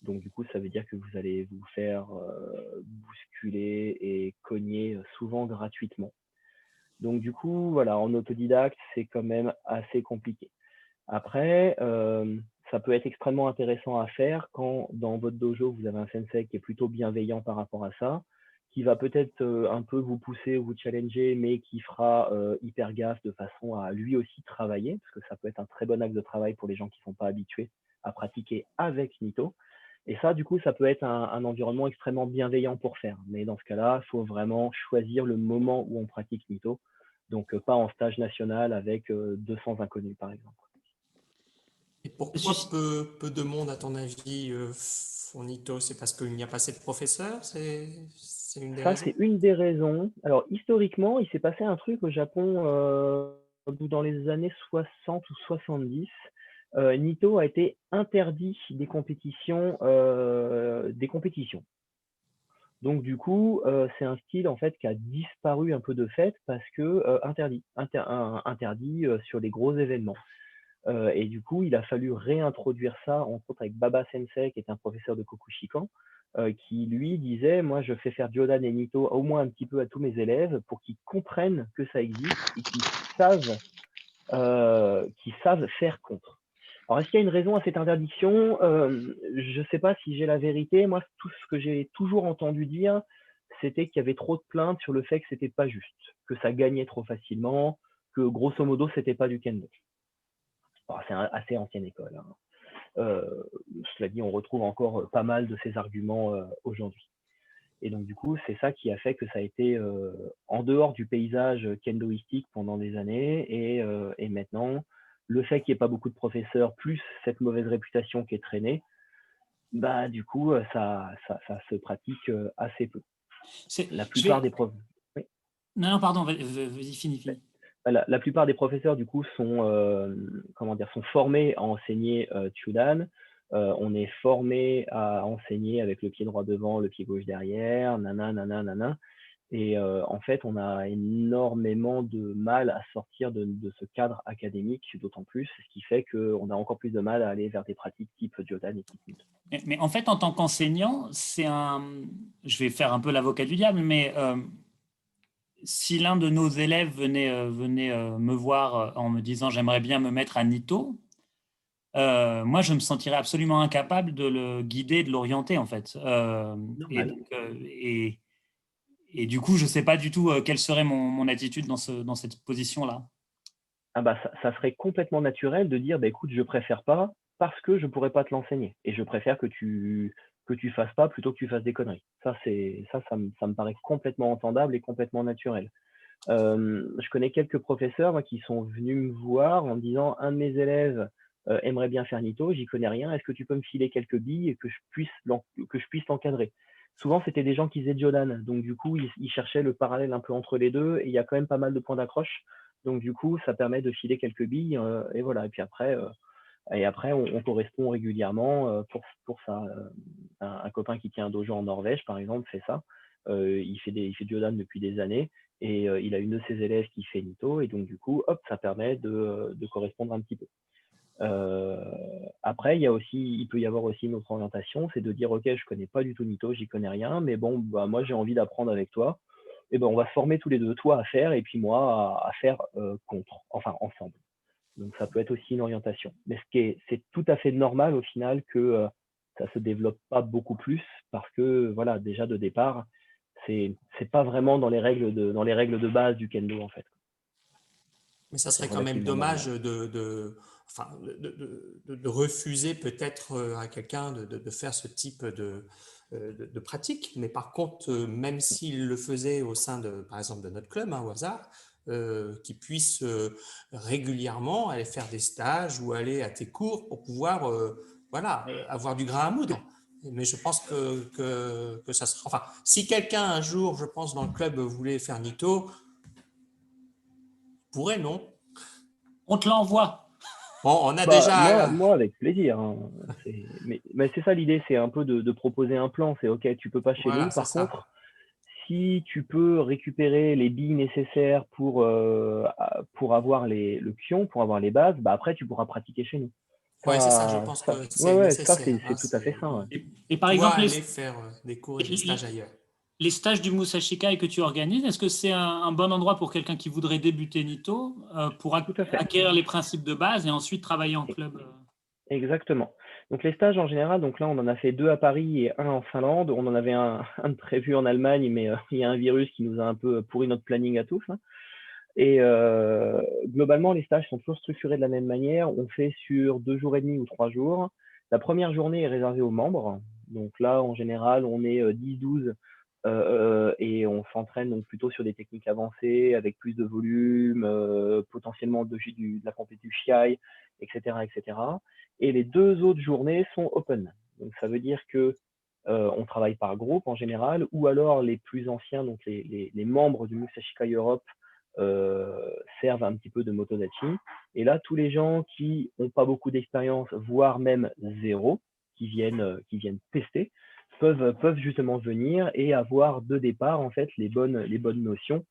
Speaker 2: Donc du coup, ça veut dire que vous allez vous faire bousculer et cogner souvent gratuitement. Donc du coup, voilà, en autodidacte, c'est quand même assez compliqué. Après, ça peut être extrêmement intéressant à faire quand dans votre dojo, vous avez un sensei qui est plutôt bienveillant par rapport à ça, qui va peut-être un peu vous pousser ou vous challenger, mais qui fera hyper gaffe de façon à lui aussi travailler, parce que ça peut être un très bon axe de travail pour les gens qui ne sont pas habitués à pratiquer avec Nito. Et ça, du coup, ça peut être un environnement extrêmement bienveillant pour faire. Mais dans ce cas-là, il faut vraiment choisir le moment où on pratique Nito. Donc, pas en stage national avec 200 inconnus, par exemple.
Speaker 3: Et pourquoi peu de monde, à ton avis, font Nito? C'est parce qu'il n'y a pas assez de professeurs? C'est une des
Speaker 2: Ça,
Speaker 3: raisons?
Speaker 2: c'est une des raisons. Alors, historiquement, il s'est passé un truc au Japon dans les années 60 ou 70. Nito a été interdit des compétitions. Donc, du coup, c'est un style en fait qui a disparu un peu de fait parce que interdit sur les gros événements. Et du coup, il a fallu réintroduire ça, entre autres avec Baba Sensei, qui est un professeur de Kokushikan, qui lui disait, moi je fais faire Jodan et Nito au moins un petit peu à tous mes élèves pour qu'ils comprennent que ça existe et qu'ils savent faire contre. Alors, est-ce qu'il y a une raison à cette interdiction? Je ne sais pas si j'ai la vérité. Moi, tout ce que j'ai toujours entendu dire, c'était qu'il y avait trop de plaintes sur le fait que c'était pas juste, que ça gagnait trop facilement, que grosso modo, c'était pas du kendo. C'est assez ancienne école, hein. Cela dit, on retrouve encore pas mal de ces arguments aujourd'hui. Et donc, du coup, c'est ça qui a fait que ça a été en dehors du paysage kendoïstique pendant des années. Et maintenant, le fait qu'il n'y ait pas beaucoup de professeurs, plus cette mauvaise réputation qui est traînée, bah, du coup, ça se pratique assez peu. La plupart des profs. Oui.
Speaker 1: Non, pardon, vas-y, finis.
Speaker 2: La plupart des professeurs, du coup, sont formés à enseigner Chudan. On est formé à enseigner avec le pied droit devant, le pied gauche derrière, nanana. Et en fait, on a énormément de mal à sortir de ce cadre académique, d'autant plus, ce qui fait qu'on a encore plus de mal à aller vers des pratiques type Jodan et type Nito.
Speaker 1: Mais en fait, en tant qu'enseignant, je vais faire un peu l'avocat du diable, mais si l'un de nos élèves venait me voir en me disant j'aimerais bien me mettre à Nito, moi je me sentirais absolument incapable de le guider, de l'orienter en fait. Et du coup, je ne sais pas du tout quelle serait mon attitude dans cette position-là.
Speaker 2: Ah bah, ça serait complètement naturel de dire, bah, écoute, je préfère pas parce que je pourrais pas te l'enseigner. Et je préfère que tu fasses pas plutôt que tu fasses des conneries. Ça me paraît complètement entendable et complètement naturel. Je connais quelques professeurs moi, qui sont venus me voir en me disant, un de mes élèves aimerait bien faire Nito, j'y connais rien, est-ce que tu peux me filer quelques billes et que je puisse l'encadrer? Souvent, c'était des gens qui faisaient Jodan, donc du coup, ils cherchaient le parallèle un peu entre les deux, et il y a quand même pas mal de points d'accroche. Donc du coup, ça permet de filer quelques billes, et voilà. Et puis après, on correspond régulièrement pour ça. Un copain qui tient un dojo en Norvège, par exemple, fait ça. Il fait Jodan depuis des années, et il a une de ses élèves qui fait Nito, et donc du coup, hop, ça permet de correspondre un petit peu. Après, il peut y avoir aussi une autre orientation, c'est de dire, ok, je connais pas du tout Nito, j'y connais rien, mais bon, bah, moi j'ai envie d'apprendre avec toi. Et ben on va se former tous les deux, toi à faire et puis moi à faire enfin ensemble. Donc ça peut être aussi une orientation. Mais c'est tout à fait normal au final que ça se développe pas beaucoup plus parce que voilà, déjà de départ, c'est pas vraiment dans les règles de base du kendo en fait.
Speaker 3: Mais ça
Speaker 2: C'est
Speaker 3: serait quand même
Speaker 2: relativement
Speaker 3: dommage
Speaker 2: normal.
Speaker 3: de refuser peut-être à quelqu'un de faire ce type de pratique. Mais par contre, même s'il le faisait au sein par exemple, de notre club, au hasard, qu'il puisse régulièrement aller faire des stages ou aller à tes cours pour pouvoir avoir du grain à moudre. Mais je pense que ça sera. Enfin, si quelqu'un un jour, je pense, dans le club voulait faire Nito, pourrait, non?
Speaker 1: On te l'envoie.
Speaker 3: Bon, on a
Speaker 2: Bah,
Speaker 3: déjà.
Speaker 2: moi, avec plaisir, hein. Mais c'est ça l'idée, c'est un peu de proposer un plan. C'est ok, tu peux pas chez nous.
Speaker 3: Voilà, c'est
Speaker 2: Par
Speaker 3: ça.
Speaker 2: contre, si tu peux récupérer les billes nécessaires pour avoir le pion, pour avoir les bases, bah après, tu pourras pratiquer chez nous.
Speaker 3: Ouais, c'est ça, je pense que c'est
Speaker 2: Ouais, ça,
Speaker 3: nécessaire.
Speaker 2: c'est tout à fait ça. Ouais.
Speaker 1: Et par
Speaker 3: Toi,
Speaker 1: exemple,
Speaker 3: aller faire des cours et des stages ailleurs.
Speaker 1: les stages du Musashikai que tu organises, est-ce que c'est un bon endroit pour quelqu'un qui voudrait débuter Nito pour
Speaker 2: Tout à fait.
Speaker 1: acquérir les principes de base et ensuite travailler en club?
Speaker 2: Exactement. Donc les stages en général, donc là on en a fait 2 à Paris et 1 en Finlande. On en avait un de prévu en Allemagne, mais il y a un virus qui nous a un peu pourri notre planning à tous, hein. Et globalement, les stages sont toujours structurés de la même manière. On fait sur 2 jours et demi ou 3 jours. La première journée est réservée aux membres. Donc là, en général, on est 10-12 et on s'entraîne donc plutôt sur des techniques avancées avec plus de volume, potentiellement de la compétition Shiai, etc., etc. Et les 2 autres journées sont open. Donc ça veut dire que on travaille par groupe en général, ou alors les plus anciens, donc les membres du Musashikai Europe, servent un petit peu de motodachi. Et là, tous les gens qui n'ont pas beaucoup d'expérience, voire même zéro, qui viennent tester, peuvent justement venir et avoir de départ en fait les bonnes notions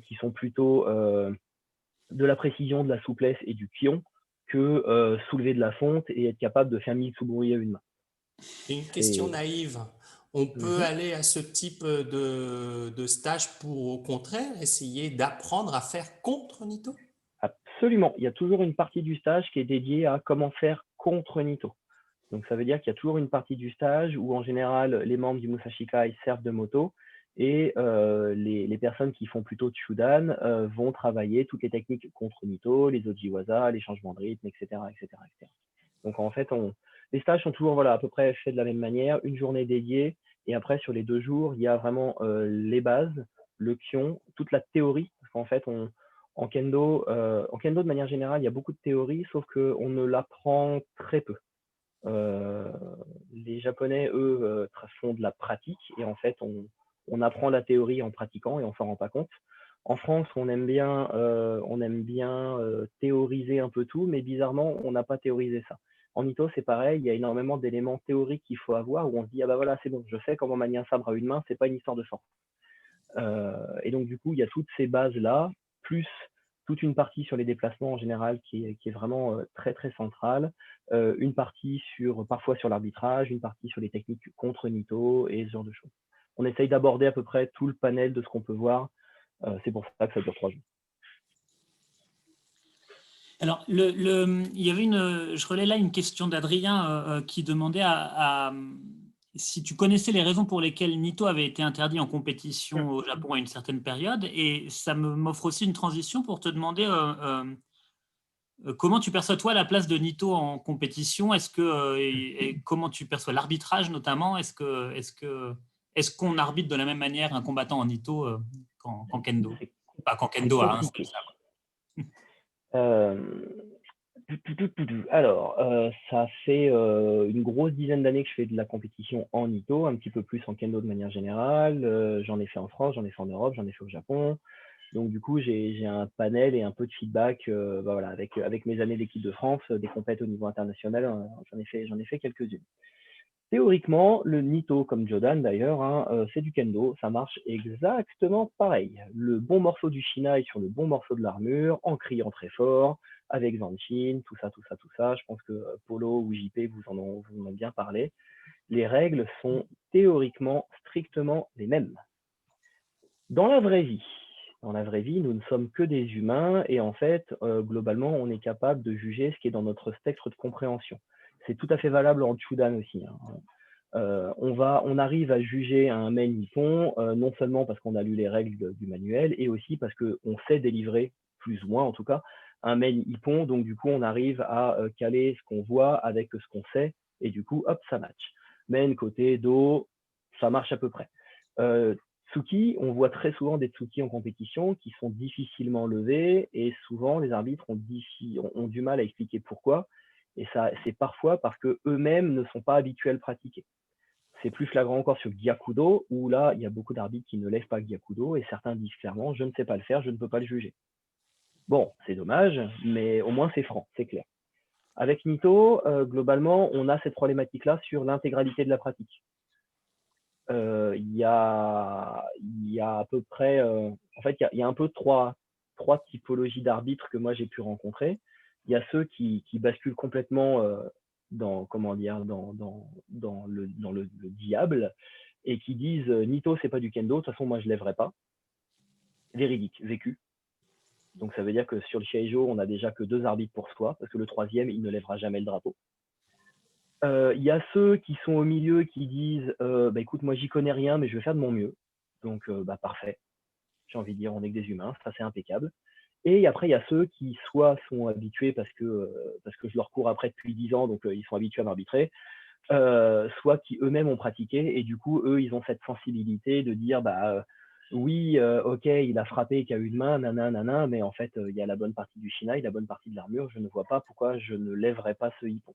Speaker 2: qui sont plutôt de la précision, de la souplesse et du pion que soulever de la fonte et être capable de faire Mitsuburi à une main.
Speaker 3: Une question naïve. On peut aller à ce type de stage pour, au contraire, essayer d'apprendre à faire contre Nito?
Speaker 2: Absolument. Il y a toujours une partie du stage qui est dédiée à comment faire contre Nito. Donc, ça veut dire qu'il y a toujours une partie du stage où, en général, les membres du Musashikai servent de moto et les personnes qui font plutôt Chudan vont travailler toutes les techniques contre Nito, les Ojiwaza, les changements de rythme, etc., etc., etc. Donc, en fait, les stages sont toujours à peu près faits de la même manière, une journée dédiée. Et après, sur les 2 jours, il y a vraiment les bases, le kion, toute la théorie. Parce qu'en fait, en kendo, de manière générale, il y a beaucoup de théorie, sauf qu'on ne l'apprend très peu. Les Japonais, eux, font de la pratique et en fait, on apprend la théorie en pratiquant et on s'en rend pas compte. En France, on aime bien théoriser un peu tout, mais bizarrement, on n'a pas théorisé ça. En Ito, c'est pareil, il y a énormément d'éléments théoriques qu'il faut avoir où on se dit ah bah voilà, c'est bon, je sais comment manier un sabre à une main, c'est pas une histoire de force. Et donc du coup, il y a toutes ces bases là, plus toute une partie sur les déplacements en général qui est vraiment très très centrale, une partie parfois sur l'arbitrage, une partie sur les techniques contre Nito et ce genre de choses. On essaye d'aborder à peu près tout le panel de ce qu'on peut voir. C'est pour ça que ça dure 3 jours.
Speaker 1: Alors, il y avait je relais là une question d'Adrien qui demandait si tu connaissais les raisons pour lesquelles Nito avait été interdit en compétition au Japon à une certaine période. Et ça m'offre aussi une transition pour te demander comment tu perçois, toi, la place de Nito en compétition. Et comment tu perçois l'arbitrage, notamment? Est-ce qu'on arbitre de la même manière un combattant en Nito qu'en Kendo? Pas qu'en Kendo à un seul sabre.
Speaker 2: Alors, ça fait une grosse dizaine d'années que je fais de la compétition en Nito, un petit peu plus en Kendo de manière générale. J'en ai fait en France, j'en ai fait en Europe, j'en ai fait au Japon. Donc du coup, j'ai un panel et un peu de feedback voilà, avec mes années d'équipe de France, des compètes au niveau international, j'en ai fait quelques-unes. Théoriquement, le Nito, comme Jodan d'ailleurs, hein, c'est du kendo, ça marche exactement pareil. Le bon morceau du shinai sur le bon morceau de l'armure, en criant très fort, avec Zanshin, tout ça. Je pense que Polo ou JP vous en ont bien parlé. Les règles sont théoriquement strictement les mêmes. Dans la vraie vie, nous ne sommes que des humains et en fait, globalement, on est capable de juger ce qui est dans notre spectre de compréhension. C'est tout à fait valable en Chudan aussi, hein. On arrive à juger un main nippon, non seulement parce qu'on a lu les règles du manuel, et aussi parce qu'on sait délivrer, plus ou moins en tout cas, un main nippon. Donc du coup, on arrive à caler ce qu'on voit avec ce qu'on sait, et du coup, hop, ça match. Main, côté, dos, ça marche à peu près. Tsuki, on voit très souvent des Tsuki en compétition qui sont difficilement levés, et souvent les arbitres ont du mal à expliquer pourquoi. Et ça, c'est parfois parce qu'eux-mêmes ne sont pas habitués à le pratiquer. C'est plus flagrant encore sur Gyakudo, où là, il y a beaucoup d'arbitres qui ne lèvent pas Gyakudo, et certains disent clairement, je ne sais pas le faire, je ne peux pas le juger. Bon, c'est dommage, mais au moins c'est franc, c'est clair. Avec Nito, globalement, on a cette problématique-là sur l'intégralité de la pratique. il y a à peu près, en fait, il y a un peu trois typologies d'arbitres que moi j'ai pu rencontrer. Il y a ceux qui basculent complètement dans, comment dire, dans le diable et qui disent Nito, c'est pas du kendo, de toute façon, moi je lèverai pas. Véridique, vécu. Donc ça veut dire que sur le Shiaijo, on n'a déjà que 2 arbitres pour soi, parce que le troisième, il ne lèvera jamais le drapeau. Il y a ceux qui sont au milieu qui disent bah, écoute, moi j'y connais rien, mais je vais faire de mon mieux. Donc bah, parfait. J'ai envie de dire, on est que des humains, ça c'est impeccable. Et après, il y a ceux qui soit sont habitués parce que je leur cours après depuis 10 ans, donc ils sont habitués à m'arbitrer, soit qui eux-mêmes ont pratiqué et du coup, eux, ils ont cette sensibilité de dire bah oui, ok, il a frappé qu'à une main, nanana, mais en fait, il y a la bonne partie du shinai, la bonne partie de l'armure, je ne vois pas pourquoi je ne lèverais pas ce hippon.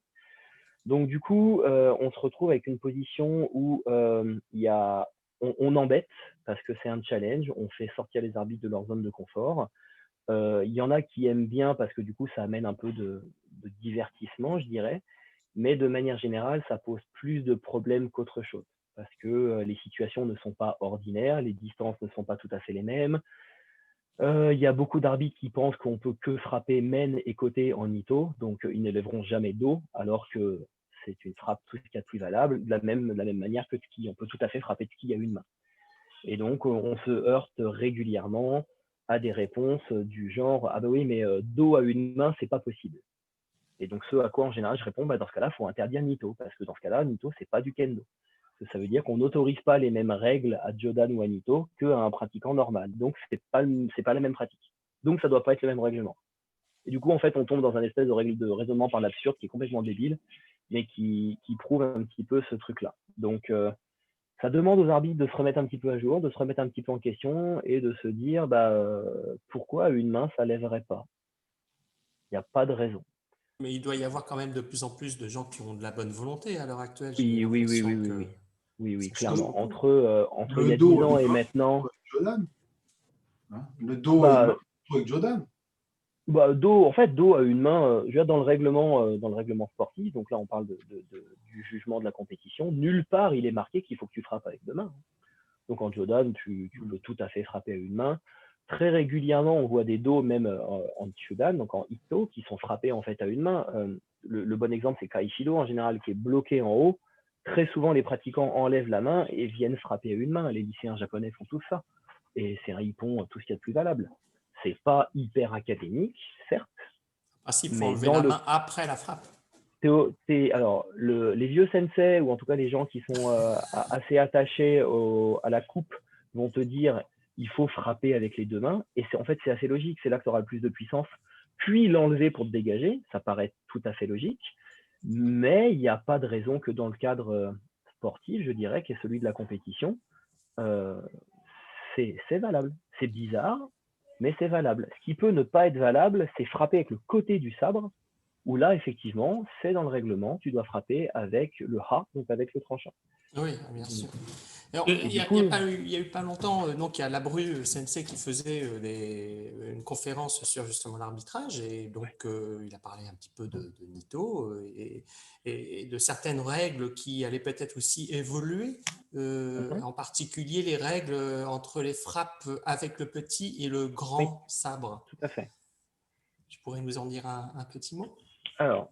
Speaker 2: Donc du coup, on se retrouve avec une position où on embête parce que c'est un challenge, on fait sortir les arbitres de leur zone de confort. Il y en a qui aiment bien parce que du coup, ça amène un peu de divertissement, je dirais. Mais de manière générale, ça pose plus de problèmes qu'autre chose. Parce que les situations ne sont pas ordinaires, les distances ne sont pas tout à fait les mêmes. Il y a beaucoup d'arbitres qui pensent qu'on peut que frapper main et côté en Ito, donc ils ne lèveront jamais dos, alors que c'est une frappe tout ce qu'il y a de plus valable, de la même manière que Tsuki. On peut tout à fait frapper Tsuki à une main. Et donc, on se heurte régulièrement à des réponses du genre « Ah bah oui, mais dos à une main, c'est pas possible ». Et donc, ce à quoi, en général, je réponds bah, « Dans ce cas-là, il faut interdire Nito, parce que dans ce cas-là, Nito, c'est pas du kendo ». Ça veut dire qu'on n'autorise pas les mêmes règles à Jodan ou à Nito qu'à un pratiquant normal. Donc, c'est pas la même pratique. Donc, ça doit pas être le même règlement. Et du coup, en fait, on tombe dans un espèce de raisonnement par l'absurde qui est complètement débile, mais qui prouve un petit peu ce truc-là. Donc, ça demande aux arbitres de se remettre un petit peu à jour, de se remettre un petit peu en question et de se dire pourquoi une main, ça lèverait pas. Il n'y a pas de raison.
Speaker 3: Mais il doit y avoir quand même de plus en plus de gens qui ont de la bonne volonté à l'heure actuelle. J'ai
Speaker 2: Oui,
Speaker 3: l'impression que
Speaker 2: oui,
Speaker 3: ça change
Speaker 2: clairement.
Speaker 3: beaucoup.
Speaker 2: Entre il y
Speaker 4: Le
Speaker 2: a 10
Speaker 4: dos à
Speaker 2: ans
Speaker 4: une
Speaker 2: et
Speaker 4: main,
Speaker 2: maintenant,
Speaker 4: Jordan. Hein, le dos à une main, avec Jordan.
Speaker 2: dos à une main, je veux dire, dans le règlement sportif, donc là on parle du jugement de la compétition, nulle part il est marqué qu'il faut que tu frappes avec 2 mains. Donc en Jodan, tu peux tout à fait frapper à une main. Très régulièrement, on voit des dos même en Chudan, donc en Ito, qui sont frappés en fait à une main. Le bon exemple, c'est Kaishido en général, qui est bloqué en haut. Très souvent, les pratiquants enlèvent la main et viennent frapper à une main. Les lycéens japonais font tout ça. Et c'est un hippon, tout ce qu'il y a de plus valable. C'est pas hyper académique, certes,
Speaker 3: Ah si, il faut
Speaker 2: mais
Speaker 3: enlever
Speaker 2: dans
Speaker 3: la
Speaker 2: le
Speaker 3: main après la frappe.
Speaker 2: alors, les vieux sensei, ou en tout cas les gens qui sont assez attachés à la coupe, vont te dire il faut frapper avec les 2 mains. Et en fait, c'est assez logique. C'est là que tu auras le plus de puissance. Puis l'enlever pour te dégager, ça paraît tout à fait logique. Mais il n'y a pas de raison que dans le cadre sportif, je dirais, qui est celui de la compétition, euh, c'est valable. C'est bizarre, mais c'est valable. Ce qui peut ne pas être valable, c'est frapper avec le côté du sabre, où là, effectivement, c'est dans le règlement, tu dois frapper avec le ha, donc avec le tranchant.
Speaker 3: Oui, bien sûr. Alors,
Speaker 1: Et
Speaker 3: il
Speaker 2: du
Speaker 3: n'y a,
Speaker 2: coup,
Speaker 3: il y a eu pas longtemps, donc il y a Labru Sensei qui faisait une conférence sur justement l'arbitrage et donc il a parlé un petit peu de Nito et de certaines règles qui allaient peut-être aussi évoluer, en particulier les règles entre les frappes avec le petit et le
Speaker 2: oui,
Speaker 3: grand sabre.
Speaker 2: tout à fait.
Speaker 3: Tu pourrais nous en dire un petit mot?
Speaker 2: Alors,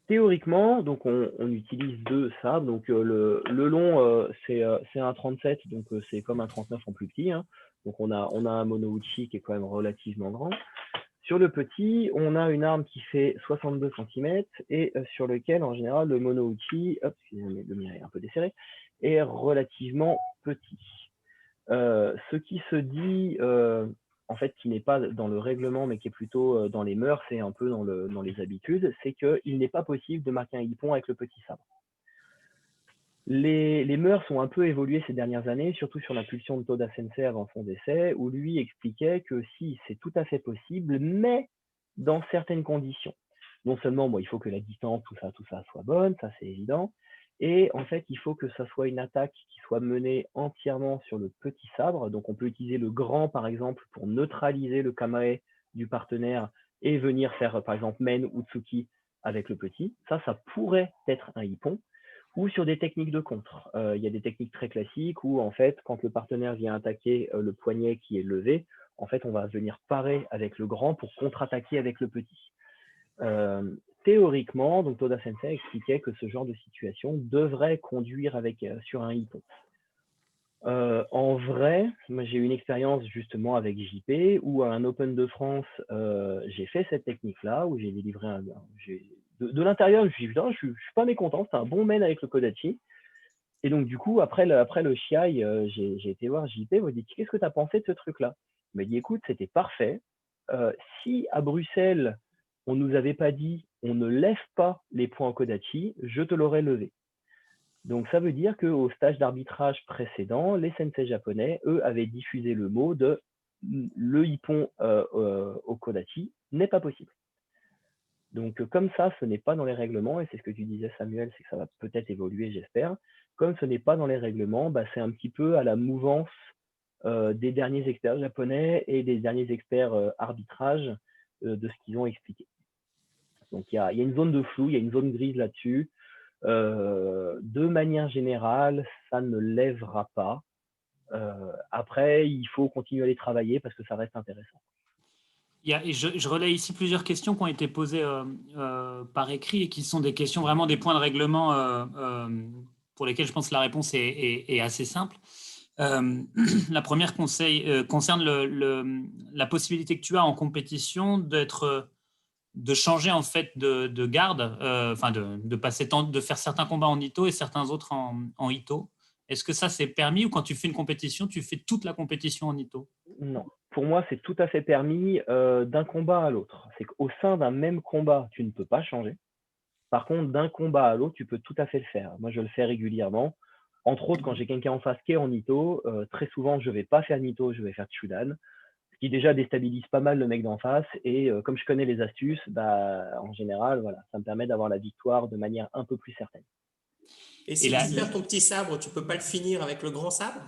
Speaker 2: théoriquement, donc on utilise 2 sabres. Donc le long, c'est un 37, donc c'est comme un 39 en plus petit. Hein. Donc on a un monouchi qui est quand même relativement grand. Sur le petit, on a une arme qui fait 62 cm et sur lequel, en général, le monouchi, excusez-moi, le mien est un peu desserré, est relativement petit. Ce qui se dit, en fait, qui n'est pas dans le règlement, mais qui est plutôt dans les mœurs et un peu dans les habitudes, c'est qu'il n'est pas possible de marquer un hippon avec le petit sabre. Les mœurs ont un peu évolué ces dernières années, surtout sur l'impulsion de Toda Sensei avant son décès, où lui expliquait que si, c'est tout à fait possible, mais dans certaines conditions. Non seulement, bon, il faut que la distance, tout ça soit bonne, ça c'est évident, et en fait, il faut que ça soit une attaque qui soit menée entièrement sur le petit sabre. Donc, on peut utiliser le grand, par exemple, pour neutraliser le kamae du partenaire et venir faire, par exemple, men ou tsuki avec le petit. Ça pourrait être un hippon. ou sur des techniques de contre. Il y a des techniques très classiques où, en fait, quand le partenaire vient attaquer le poignet qui est levé, en fait, on va venir parer avec le grand pour contre-attaquer avec le petit. Théoriquement, donc Toda Sensei expliquait que ce genre de situation devrait conduire sur un hippon. En vrai, moi j'ai eu une expérience justement avec JP où à un Open de France, j'ai fait cette technique-là où j'ai délivré de l'intérieur, je me suis dit, putain, je suis pas mécontent, c'est un bon main avec le Kodachi. Et donc du coup, après le Chiai, j'ai été voir JP, il m'a dit, qu'est-ce que tu as pensé de ce truc-là? Il m'a dit, écoute, c'était parfait. Si à Bruxelles, on nous avait pas dit, on ne lève pas les points au Kodachi, je te l'aurais levé. Donc ça veut dire qu'au stage d'arbitrage précédent, les sensei japonais, eux, avaient diffusé le mot de le hippon au Kodachi n'est pas possible. Donc comme ça, ce n'est pas dans les règlements, et c'est ce que tu disais Samuel, c'est que ça va peut-être évoluer, j'espère. Comme ce n'est pas dans les règlements, bah, c'est un petit peu à la mouvance des derniers experts japonais et des derniers experts arbitrage de ce qu'ils ont expliqué. Donc il y a une zone de flou, il y a une zone grise là-dessus. De manière générale, ça ne lèvera pas. Après, il faut continuer à les travailler parce que ça reste intéressant.
Speaker 1: Et je relaie ici plusieurs questions qui ont été posées par écrit et qui sont des questions vraiment des points de règlement pour lesquels je pense que la réponse est assez simple. La première concerne la possibilité que tu as en compétition de changer en fait de garde, enfin de faire certains combats en Ito et certains autres en Ito. Est-ce que ça c'est permis ou quand tu fais une compétition, tu fais toute la compétition en Ito?
Speaker 2: Non, pour moi c'est tout à fait permis d'un combat à l'autre. C'est qu'au sein d'un même combat, tu ne peux pas changer. Par contre, d'un combat à l'autre, tu peux tout à fait le faire. Moi, je le fais régulièrement. Entre autres, quand j'ai quelqu'un en face qui est en Ito, très souvent, je ne vais pas faire Nito, je vais faire Chudan, ce qui déjà déstabilise pas mal le mec d'en face. Et comme je connais les astuces, bah, en général, voilà, ça me permet d'avoir la victoire de manière un peu plus certaine.
Speaker 3: Et si tu perds ton petit sabre, tu peux pas le finir avec le grand sabre?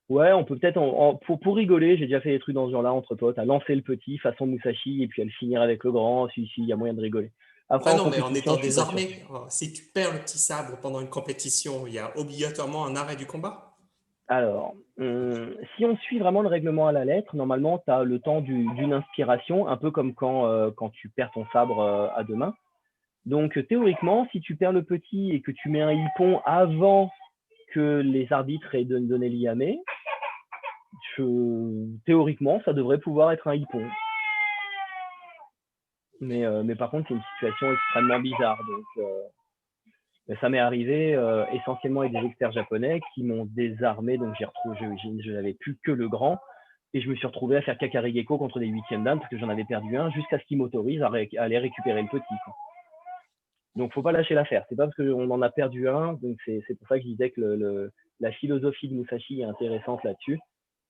Speaker 2: Ouais, on peut peut-être, pour rigoler, j'ai déjà fait des trucs dans ce genre-là entre potes, à lancer le petit façon Musashi et puis à le finir avec le grand, si, il y a moyen de rigoler.
Speaker 3: Après, non, mais en étant désarmé, si tu perds le petit sabre pendant une compétition, il y a obligatoirement un arrêt du combat?
Speaker 2: Alors, si on suit vraiment le règlement à la lettre, normalement, tu as le temps d'une inspiration, un peu comme quand tu perds ton sabre à deux mains. Donc, théoriquement, si tu perds le petit et que tu mets un hippon avant que les arbitres aient donné l'IAME, théoriquement, ça devrait pouvoir être un hippon. Mais par contre, c'est une situation extrêmement bizarre. Donc, ça m'est arrivé essentiellement avec des experts japonais qui m'ont désarmé. Donc, je n'avais plus que le grand. Et je me suis retrouvé à faire Kakari Gecko contre des 8e dan parce que j'en avais perdu un jusqu'à ce qu'ils m'autorisent à aller récupérer le petit. Quoi. Donc, faut pas lâcher l'affaire. C'est pas parce qu'on en a perdu un. Donc, c'est pour ça que je disais que la philosophie de Musashi est intéressante là-dessus.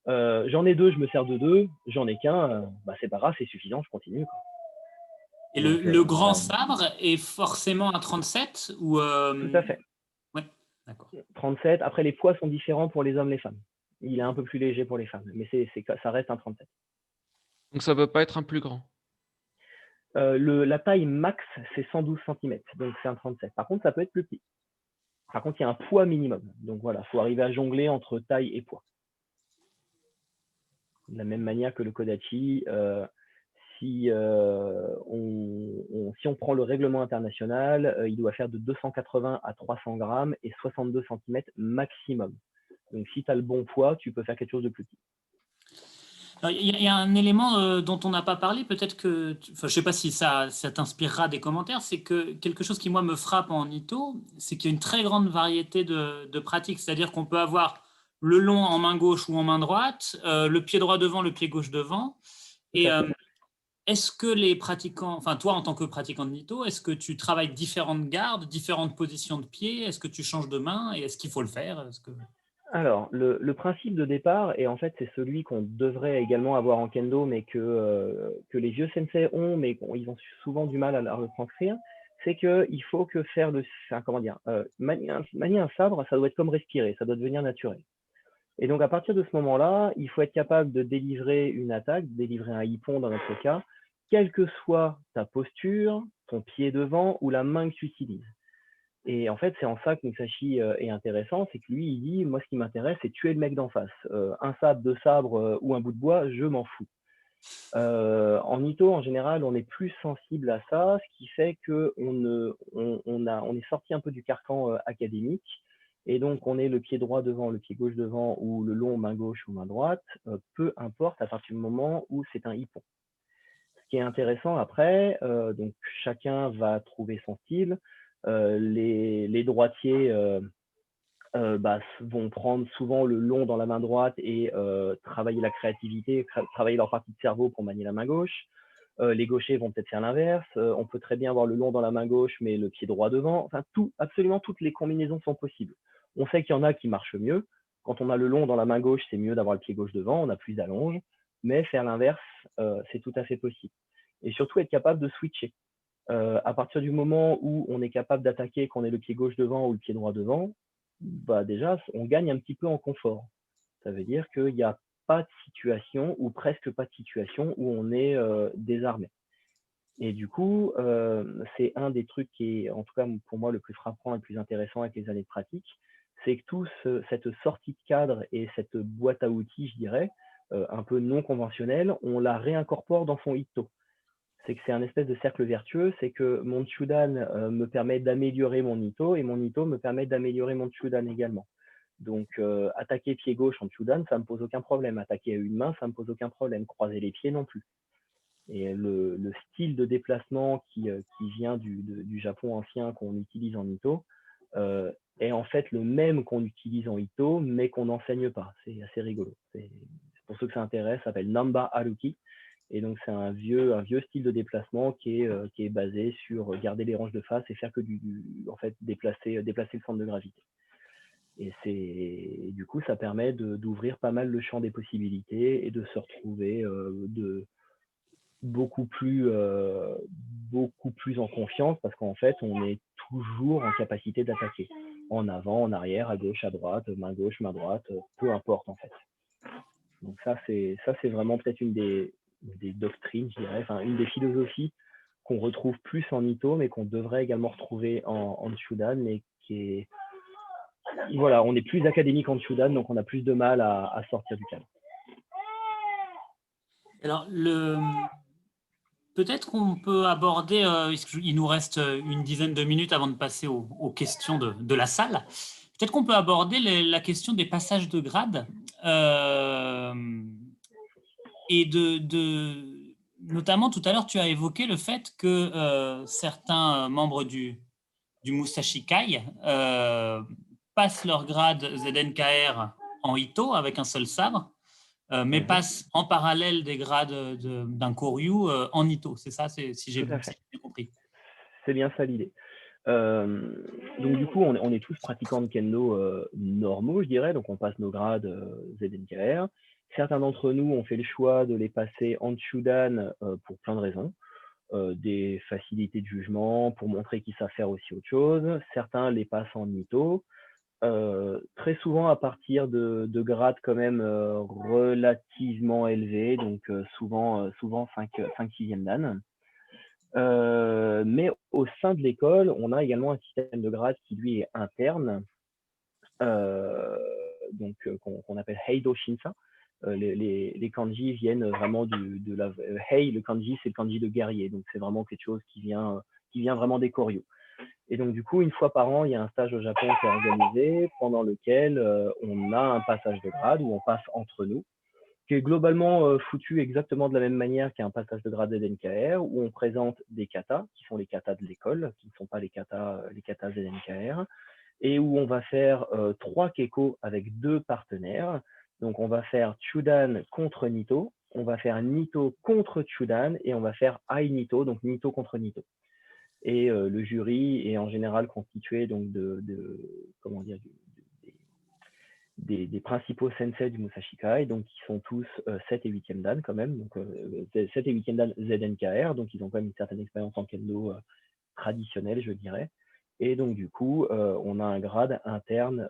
Speaker 2: J'en ai deux, je me sers de deux. J'en ai qu'un, bah, c'est pas grave, c'est suffisant, je continue. Quoi.
Speaker 1: Et donc, le grand sabre est forcément un 37 ou
Speaker 2: Tout à fait.
Speaker 1: Ouais, d'accord.
Speaker 2: 37. Après, les poids sont différents pour les hommes et les femmes. Il est un peu plus léger pour les femmes, mais ça reste un 37.
Speaker 5: Donc ça ne peut pas être un plus grand.
Speaker 2: La taille max, c'est 112 cm, donc c'est un 37. Par contre, ça peut être plus petit. Par contre, il y a un poids minimum. Donc voilà, il faut arriver à jongler entre taille et poids. De la même manière que le Kodachi, si on prend le règlement international, il doit faire de 280 à 300 grammes et 62 cm maximum. Donc si tu as le bon poids, tu peux faire quelque chose de plus petit.
Speaker 1: Il y a un élément dont on n'a pas parlé, peut-être que, je ne sais pas si ça t'inspirera des commentaires, c'est que quelque chose qui, moi, me frappe en Ito, c'est qu'il y a une très grande variété de pratiques. C'est-à-dire qu'on peut avoir le long en main gauche ou en main droite, le pied droit devant, le pied gauche devant. Et est-ce que les pratiquants, enfin toi en tant que pratiquant de Nito, est-ce que tu travailles différentes gardes, différentes positions de pied? Est-ce que tu changes de main et est-ce qu'il faut le faire?
Speaker 2: Alors, le principe de départ, et en fait c'est celui qu'on devrait également avoir en kendo, mais que les vieux sensei ont, mais ils ont souvent du mal à la retranscrire, c'est qu'il faut que manier un sabre, ça doit être comme respirer, ça doit devenir naturel. Et donc à partir de ce moment-là, il faut être capable de délivrer une attaque, de délivrer un hippon dans notre cas, quelle que soit ta posture, ton pied devant ou la main que tu utilises. Et en fait, c'est en ça que Musashi est intéressant, c'est que lui, il dit, moi, ce qui m'intéresse, c'est tuer le mec d'en face. Un sabre, deux sabres ou un bout de bois, je m'en fous. En Ito, en général, on est plus sensible à ça, ce qui fait qu'on est sorti un peu du carcan académique, et donc on est le pied droit devant, le pied gauche devant, ou le long main gauche ou main droite, peu importe à partir du moment où c'est un ippon. Ce qui est intéressant après, donc chacun va trouver son style. Les droitiers vont prendre souvent le long dans la main droite et travailler la créativité, travailler leur partie de cerveau pour manier la main gauche. Les gauchers vont peut-être faire l'inverse. On peut très bien avoir le long dans la main gauche, mais le pied droit devant. Enfin, absolument toutes les combinaisons sont possibles. On sait qu'il y en a qui marchent mieux. Quand on a le long dans la main gauche, c'est mieux d'avoir le pied gauche devant, on a plus d'allonge. Mais faire l'inverse, c'est tout à fait possible. Et surtout être capable de switcher. À partir du moment où on est capable d'attaquer, qu'on ait le pied gauche devant ou le pied droit devant, déjà, on gagne un petit peu en confort. Ça veut dire qu'il n'y a pas de situation, ou presque pas de situation, où on est désarmé. Et du coup, c'est un des trucs qui est, en tout cas pour moi, le plus frappant et le plus intéressant avec les années de pratique, c'est que cette sortie de cadre et cette boîte à outils, je dirais, un peu non conventionnelle, on la réincorpore dans son Ito. C'est que c'est un espèce de cercle vertueux, c'est que mon Chudan me permet d'améliorer mon Ito et mon Ito me permet d'améliorer mon Chudan également. Donc, attaquer pied gauche en Chudan, ça ne me pose aucun problème. Attaquer à une main, ça ne me pose aucun problème. Croiser les pieds non plus. Et le style de déplacement qui vient du Japon ancien qu'on utilise en Ito est en fait le même qu'on utilise en Ito, mais qu'on n'enseigne pas. C'est assez rigolo. Pour ceux que ça intéresse, ça s'appelle Namba Haruki. Et donc, c'est un vieux style de déplacement qui est basé sur garder les hanches de face et faire que en fait, déplacer le centre de gravité. Et du coup, ça permet d'ouvrir pas mal le champ des possibilités et de se retrouver beaucoup plus en confiance parce qu'en fait, on est toujours en capacité d'attaquer. En avant, en arrière, à gauche, à droite, main gauche, main droite, peu importe en fait. Donc ça, c'est vraiment peut-être une des doctrines, je dirais, enfin une des philosophies qu'on retrouve plus en Ito, mais qu'on devrait également retrouver en Chudan, mais qui est... Voilà, on est plus académique en Chudan, donc on a plus de mal à sortir du cadre.
Speaker 1: Alors, peut-être qu'on peut aborder, il nous reste une dizaine de minutes avant de passer aux questions de la salle. Peut-être qu'on peut aborder la question des passages de grade et notamment tout à l'heure, tu as évoqué le fait que certains membres du Musashi Kai passent leur grade ZNKR en Ito avec un seul sabre, mais passent en parallèle des grades d'un Koryu en Ito. C'est ça, si j'ai bien compris.
Speaker 2: C'est bien ça l'idée. Donc du coup, on est tous pratiquants de kendo normaux, je dirais. Donc on passe nos grades ZNKR. Certains d'entre nous ont fait le choix de les passer en Chudan pour plein de raisons. Des facilités de jugement, pour montrer qu'ils savent faire aussi autre chose. Certains les passent en Ito. Très souvent à partir de grades quand même relativement élevés, donc souvent 5-6e dan. Mais au sein de l'école, on a également un système de grades qui lui est interne, donc qu'on appelle Heido Shinsa. Les kanji viennent vraiment de la Hei, le kanji, c'est le kanji de guerrier, donc c'est vraiment quelque chose qui vient vraiment des Koryo. Et donc du coup, une fois par an, il y a un stage au Japon qui est organisé pendant lequel on a un passage de grade où on passe entre nous, qui est globalement foutu exactement de la même manière qu'un passage de grade ZNKR, où on présente des katas, qui sont les katas de l'école, qui ne sont pas les katas ZNKR, et où on va faire 3 keko avec 2 partenaires. Donc on va faire Chudan contre Nito, on va faire Nito contre Chudan, et on va faire Ai Nito, donc Nito contre Nito. Et le jury est en général constitué donc des principaux sensei du Musashi Kai, donc qui sont tous 7 et 8e dan quand même, donc 7 et 8e dan ZNKR, donc ils ont quand même une certaine expérience en kendo traditionnelle, je dirais. Et donc du coup, on a un grade interne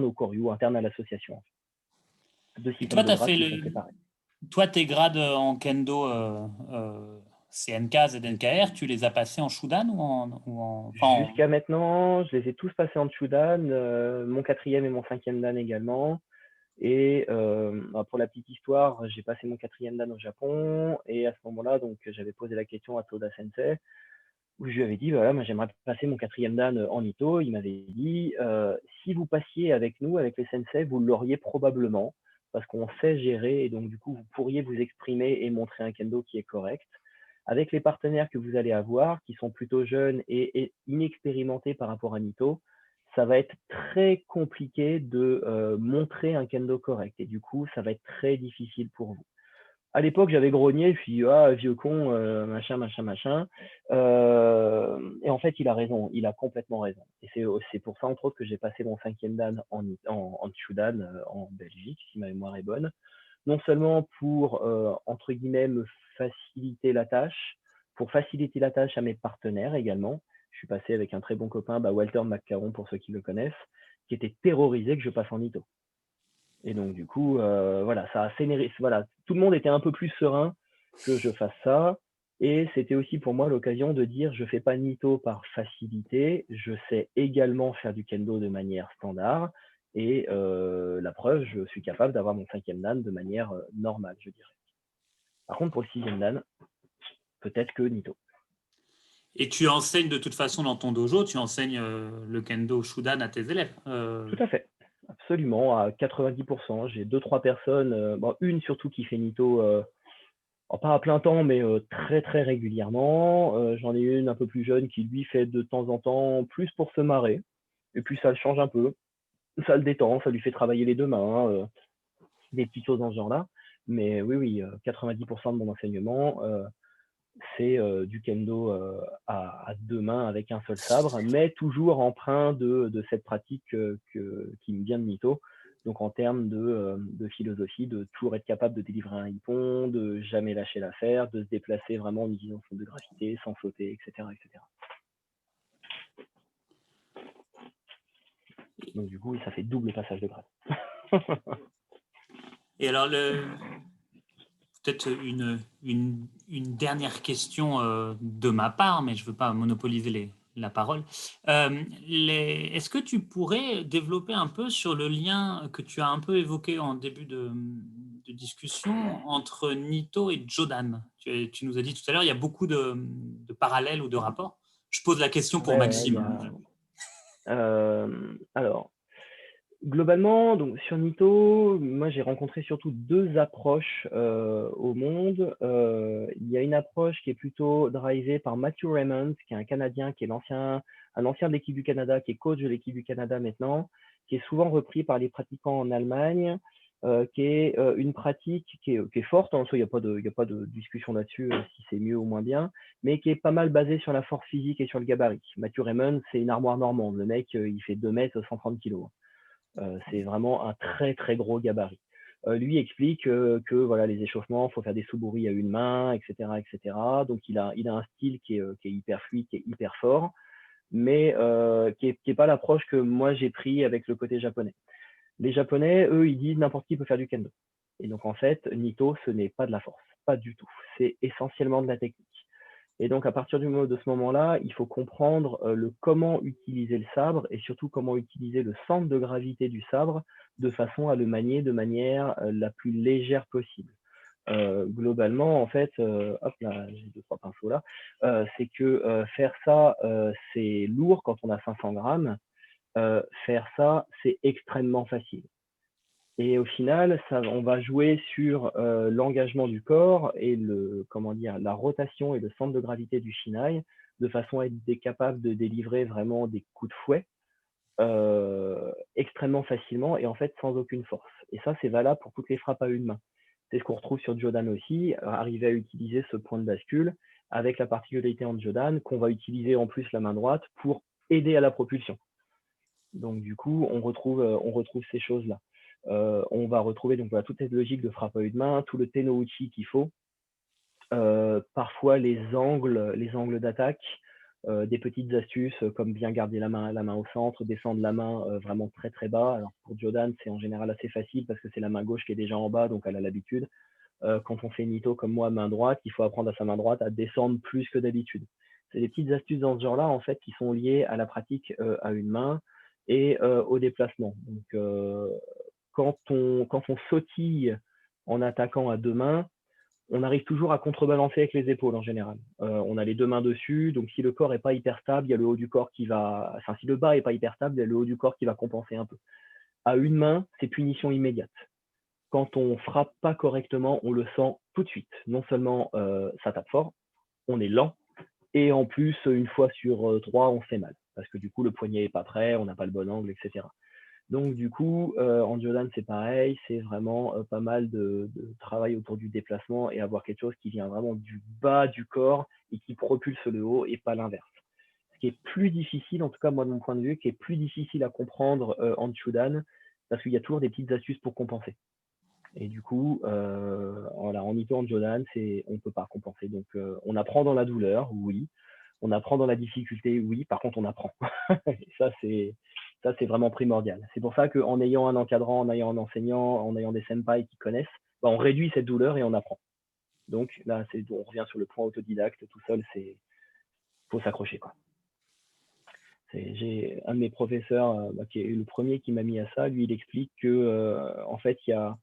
Speaker 2: au Koryu, interne à l'association. Deux systèmes de grades qui sont séparés.
Speaker 1: Toi, tes grades en kendo CNK, ZNKR, tu les as passés en Shudan enfin,
Speaker 2: Jusqu'à maintenant, je les ai tous passés en Chudan, mon 4e et mon 5e dan également. Et pour la petite histoire, j'ai passé mon 4e dan au Japon. Et à ce moment-là, donc j'avais posé la question à Toda Sensei, où je lui avais dit, voilà, moi j'aimerais passer mon 4e dan en Ito. Il m'avait dit, si vous passiez avec nous, avec les sensei, vous l'auriez probablement, parce qu'on sait gérer, et donc du coup, vous pourriez vous exprimer et montrer un kendo qui est correct. Avec les partenaires que vous allez avoir, qui sont plutôt jeunes et inexpérimentés par rapport à Nito, ça va être très compliqué de montrer un kendo correct. Et du coup, ça va être très difficile pour vous. À l'époque, j'avais grogné, puis ah, vieux con, machin, machin, machin. Et en fait, il a raison, il a complètement raison. Et c'est pour ça, entre autres, que j'ai passé mon 5e dan en Chudan, en Belgique, si ma mémoire est bonne. Non seulement pour, entre guillemets, me faciliter la tâche, pour faciliter la tâche à mes partenaires également. Je suis passé avec un très bon copain, Walter McCarron, pour ceux qui le connaissent, qui était terrorisé que je passe en Ito. Et donc, du coup, voilà, ça a voilà, tout le monde était un peu plus serein que je fasse ça. Et c'était aussi pour moi l'occasion de dire, je fais pas Nito par facilité, je sais également faire du kendo de manière standard. Et la preuve, je suis capable d'avoir mon 5e dan de manière normale, je dirais. Par contre, pour le 6e dan, peut-être que Nito.
Speaker 1: Et tu enseignes de toute façon dans ton dojo, tu enseignes le kendo Shudan à tes élèves.
Speaker 2: Tout à fait. Absolument, à 90%. J'ai 2-3 personnes, bon, une surtout qui fait Nito, pas à plein temps, mais très très régulièrement. J'en ai une un peu plus jeune qui lui fait de temps en temps plus pour se marrer. Et puis ça le change un peu. Ça le détend, ça lui fait travailler les deux mains, des petites choses dans ce genre-là. Mais oui, 90% de mon enseignement, c'est du kendo à deux mains avec un seul sabre, mais toujours empreint de cette pratique qui me vient de Nito. Donc en termes de philosophie, de toujours être capable de délivrer un hippon, de jamais lâcher l'affaire, de se déplacer vraiment en utilisant son de gravité, sans sauter, etc., etc. Donc du coup, ça fait double passage de grade.
Speaker 1: Et alors, peut-être une dernière question de ma part, mais je ne veux pas monopoliser la parole. Est-ce que tu pourrais développer un peu sur le lien que tu as un peu évoqué en début de discussion entre Nito et Jodan? Tu nous as dit tout à l'heure, il y a beaucoup de parallèles ou de rapports. Je pose la question pour Maxime.
Speaker 2: Alors, globalement, donc sur Nito, moi j'ai rencontré surtout deux approches au monde. Il y a une approche qui est plutôt drivée par Matthew Raymond, qui est un Canadien, qui est un ancien de l'équipe du Canada, qui est coach de l'équipe du Canada maintenant, qui est souvent repris par les pratiquants en Allemagne, qui est une pratique qui est forte. En soi, il n'y a pas de discussion là-dessus si c'est mieux ou moins bien, mais qui est pas mal basée sur la force physique et sur le gabarit. Matthew Raymond, c'est une armoire normande. Le mec, il fait 2 mètres, 130 kilos. C'est vraiment un très très gros gabarit. Lui explique que voilà, les échauffements, il faut faire des suburi à une main, etc., etc. Donc il a un style qui est hyper fluide, qui est hyper fort, mais qui est pas l'approche que moi j'ai pris avec le côté japonais. Les Japonais, eux, ils disent n'importe qui peut faire du kendo. Et donc en fait, Nito, ce n'est pas de la force, pas du tout. C'est essentiellement de la technique. Et donc, à partir de ce moment-là, il faut comprendre le comment utiliser le sabre et surtout comment utiliser le centre de gravité du sabre de façon à le manier de manière la plus légère possible. Globalement, en fait, hop là, j'ai 2-3 pinceaux là, c'est que faire ça, c'est lourd quand on a 500 grammes. Faire ça, c'est extrêmement facile. Et au final, on va jouer sur l'engagement du corps et la rotation et le centre de gravité du shinai de façon à être capable de délivrer vraiment des coups de fouet extrêmement facilement et en fait sans aucune force. Et ça, c'est valable pour toutes les frappes à une main. C'est ce qu'on retrouve sur Jodan aussi, arriver à utiliser ce point de bascule avec la particularité en Jodan qu'on va utiliser en plus la main droite pour aider à la propulsion. Donc du coup, on retrouve ces choses-là. On va retrouver donc voilà, toute cette logique de frappe à une main, tout le tenouchi qu'il faut. Parfois les angles d'attaque, des petites astuces comme bien garder la main au centre, descendre la main vraiment très très bas. Alors pour Jodan, c'est en général assez facile parce que c'est la main gauche qui est déjà en bas, donc elle a l'habitude. quand on fait Nito comme moi, main droite, il faut apprendre à sa main droite à descendre plus que d'habitude. C'est des petites astuces dans ce genre-là, en fait, qui sont liées à la pratique à une main et au déplacement. Donc, quand on sautille en attaquant à deux mains, on arrive toujours à contrebalancer avec les épaules en général. On a les deux mains dessus, donc si le corps n'est pas hyper stable, il y a le haut du corps qui va. Enfin, si le bas n'est pas hyper stable, il y a le haut du corps qui va compenser un peu. À une main, c'est punition immédiate. Quand on frappe pas correctement, on le sent tout de suite. Non seulement ça tape fort, on est lent, et en plus, une fois sur trois, on se fait mal. Parce que du coup, le poignet n'est pas prêt, on n'a pas le bon angle, etc. Donc du coup, en Jordan, c'est pareil, c'est vraiment pas mal de travail autour du déplacement et avoir quelque chose qui vient vraiment du bas du corps et qui propulse le haut et pas l'inverse. Ce qui est plus difficile, en tout cas moi de mon point de vue, qui est plus difficile à comprendre en Chudan, parce qu'il y a toujours des petites astuces pour compenser. Et du coup, voilà, en Ito, en Jordan, on ne peut pas compenser. Donc on apprend dans la douleur, oui. On apprend dans la difficulté, oui. Par contre, on apprend. Et ça, c'est vraiment primordial. C'est pour ça qu'en ayant un encadrant, en ayant un enseignant, en ayant des senpai qui connaissent, bah, on réduit cette douleur et on apprend. Donc là, on revient sur le point autodidacte. Tout seul, faut s'accrocher, quoi. J'ai un de mes professeurs, qui est le premier qui m'a mis à ça. Lui, il explique que en fait, il y a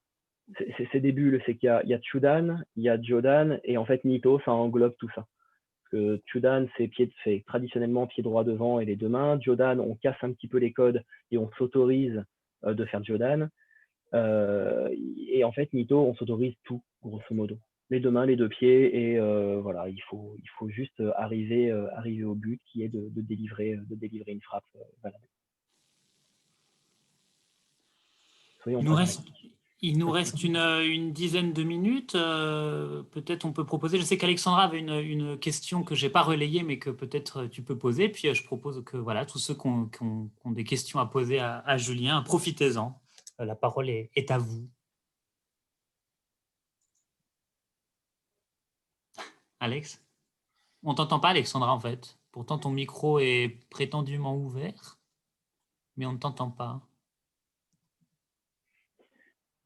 Speaker 2: c'est des bulles. C'est qu'il y a Chudan, il y a Jodan, et en fait, Nito, ça englobe tout ça. Que Chudan, c'est traditionnellement pied droit devant et les deux mains. Jodan, on casse un petit peu les codes et on s'autorise de faire Jodan. Et en fait, Nito, on s'autorise tout, grosso modo. Les deux mains, les deux pieds, et voilà, il faut juste arriver au but qui est de délivrer une frappe valable. Soyons
Speaker 1: Il nous
Speaker 2: pragmatiques.
Speaker 1: reste, il nous reste une dizaine de minutes. Peut-être on peut proposer. Je sais qu'Alexandra avait une question que j'ai pas relayée, mais que peut-être tu peux poser. Puis je propose que voilà, tous ceux qui ont des questions à poser à Julien, profitez-en. La parole est à vous. Alex? On t'entend pas, Alexandra, en fait. Pourtant, ton micro est prétendument ouvert, mais on ne t'entend pas.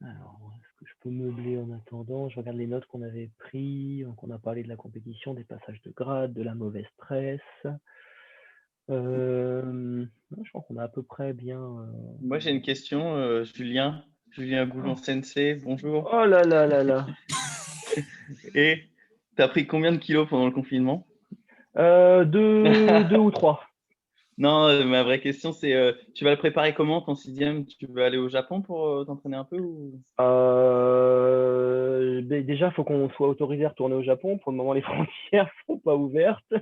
Speaker 2: Alors, est-ce que je peux meubler en attendant? Je regarde les notes qu'on avait prises. Donc, on a parlé de la compétition, des passages de grade, de la mauvaise presse. Je crois qu'on a à peu près bien.
Speaker 6: Moi, j'ai une question, Julien Goulon Sensei, bonjour.
Speaker 2: Oh là là là là.
Speaker 6: Et tu as pris combien de kilos pendant le confinement?
Speaker 2: 2 ou 3.
Speaker 6: Non, ma vraie question, c'est tu vas le préparer comment ton 6e? Tu veux aller au Japon pour t'entraîner un peu ou...
Speaker 2: Déjà, il faut qu'on soit autorisé à retourner au Japon. Pour le moment, les frontières sont pas ouvertes.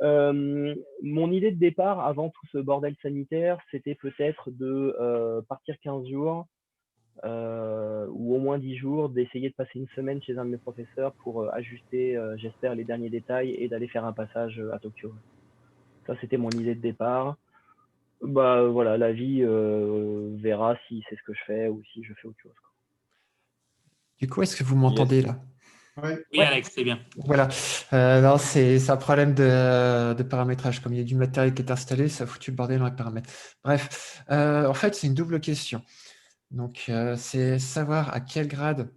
Speaker 2: Mon idée de départ, avant tout ce bordel sanitaire, c'était peut-être de partir 15 jours ou au moins 10 jours, d'essayer de passer une semaine chez un de mes professeurs pour ajuster, j'espère, les derniers détails et d'aller faire un passage à Tokyo. Ça, c'était mon idée de départ. Bah voilà, la vie verra si c'est ce que je fais ou si je fais autre chose, quoi.
Speaker 7: Du coup, est-ce que vous m'entendez là?
Speaker 4: Oui.
Speaker 1: Oui, Alex, c'est bien.
Speaker 7: Voilà. Non, c'est un problème de paramétrage. Comme il y a du matériel qui est installé, ça a foutu le bordel dans les paramètres. Bref, en fait, c'est une double question. Donc, c'est savoir à quel grade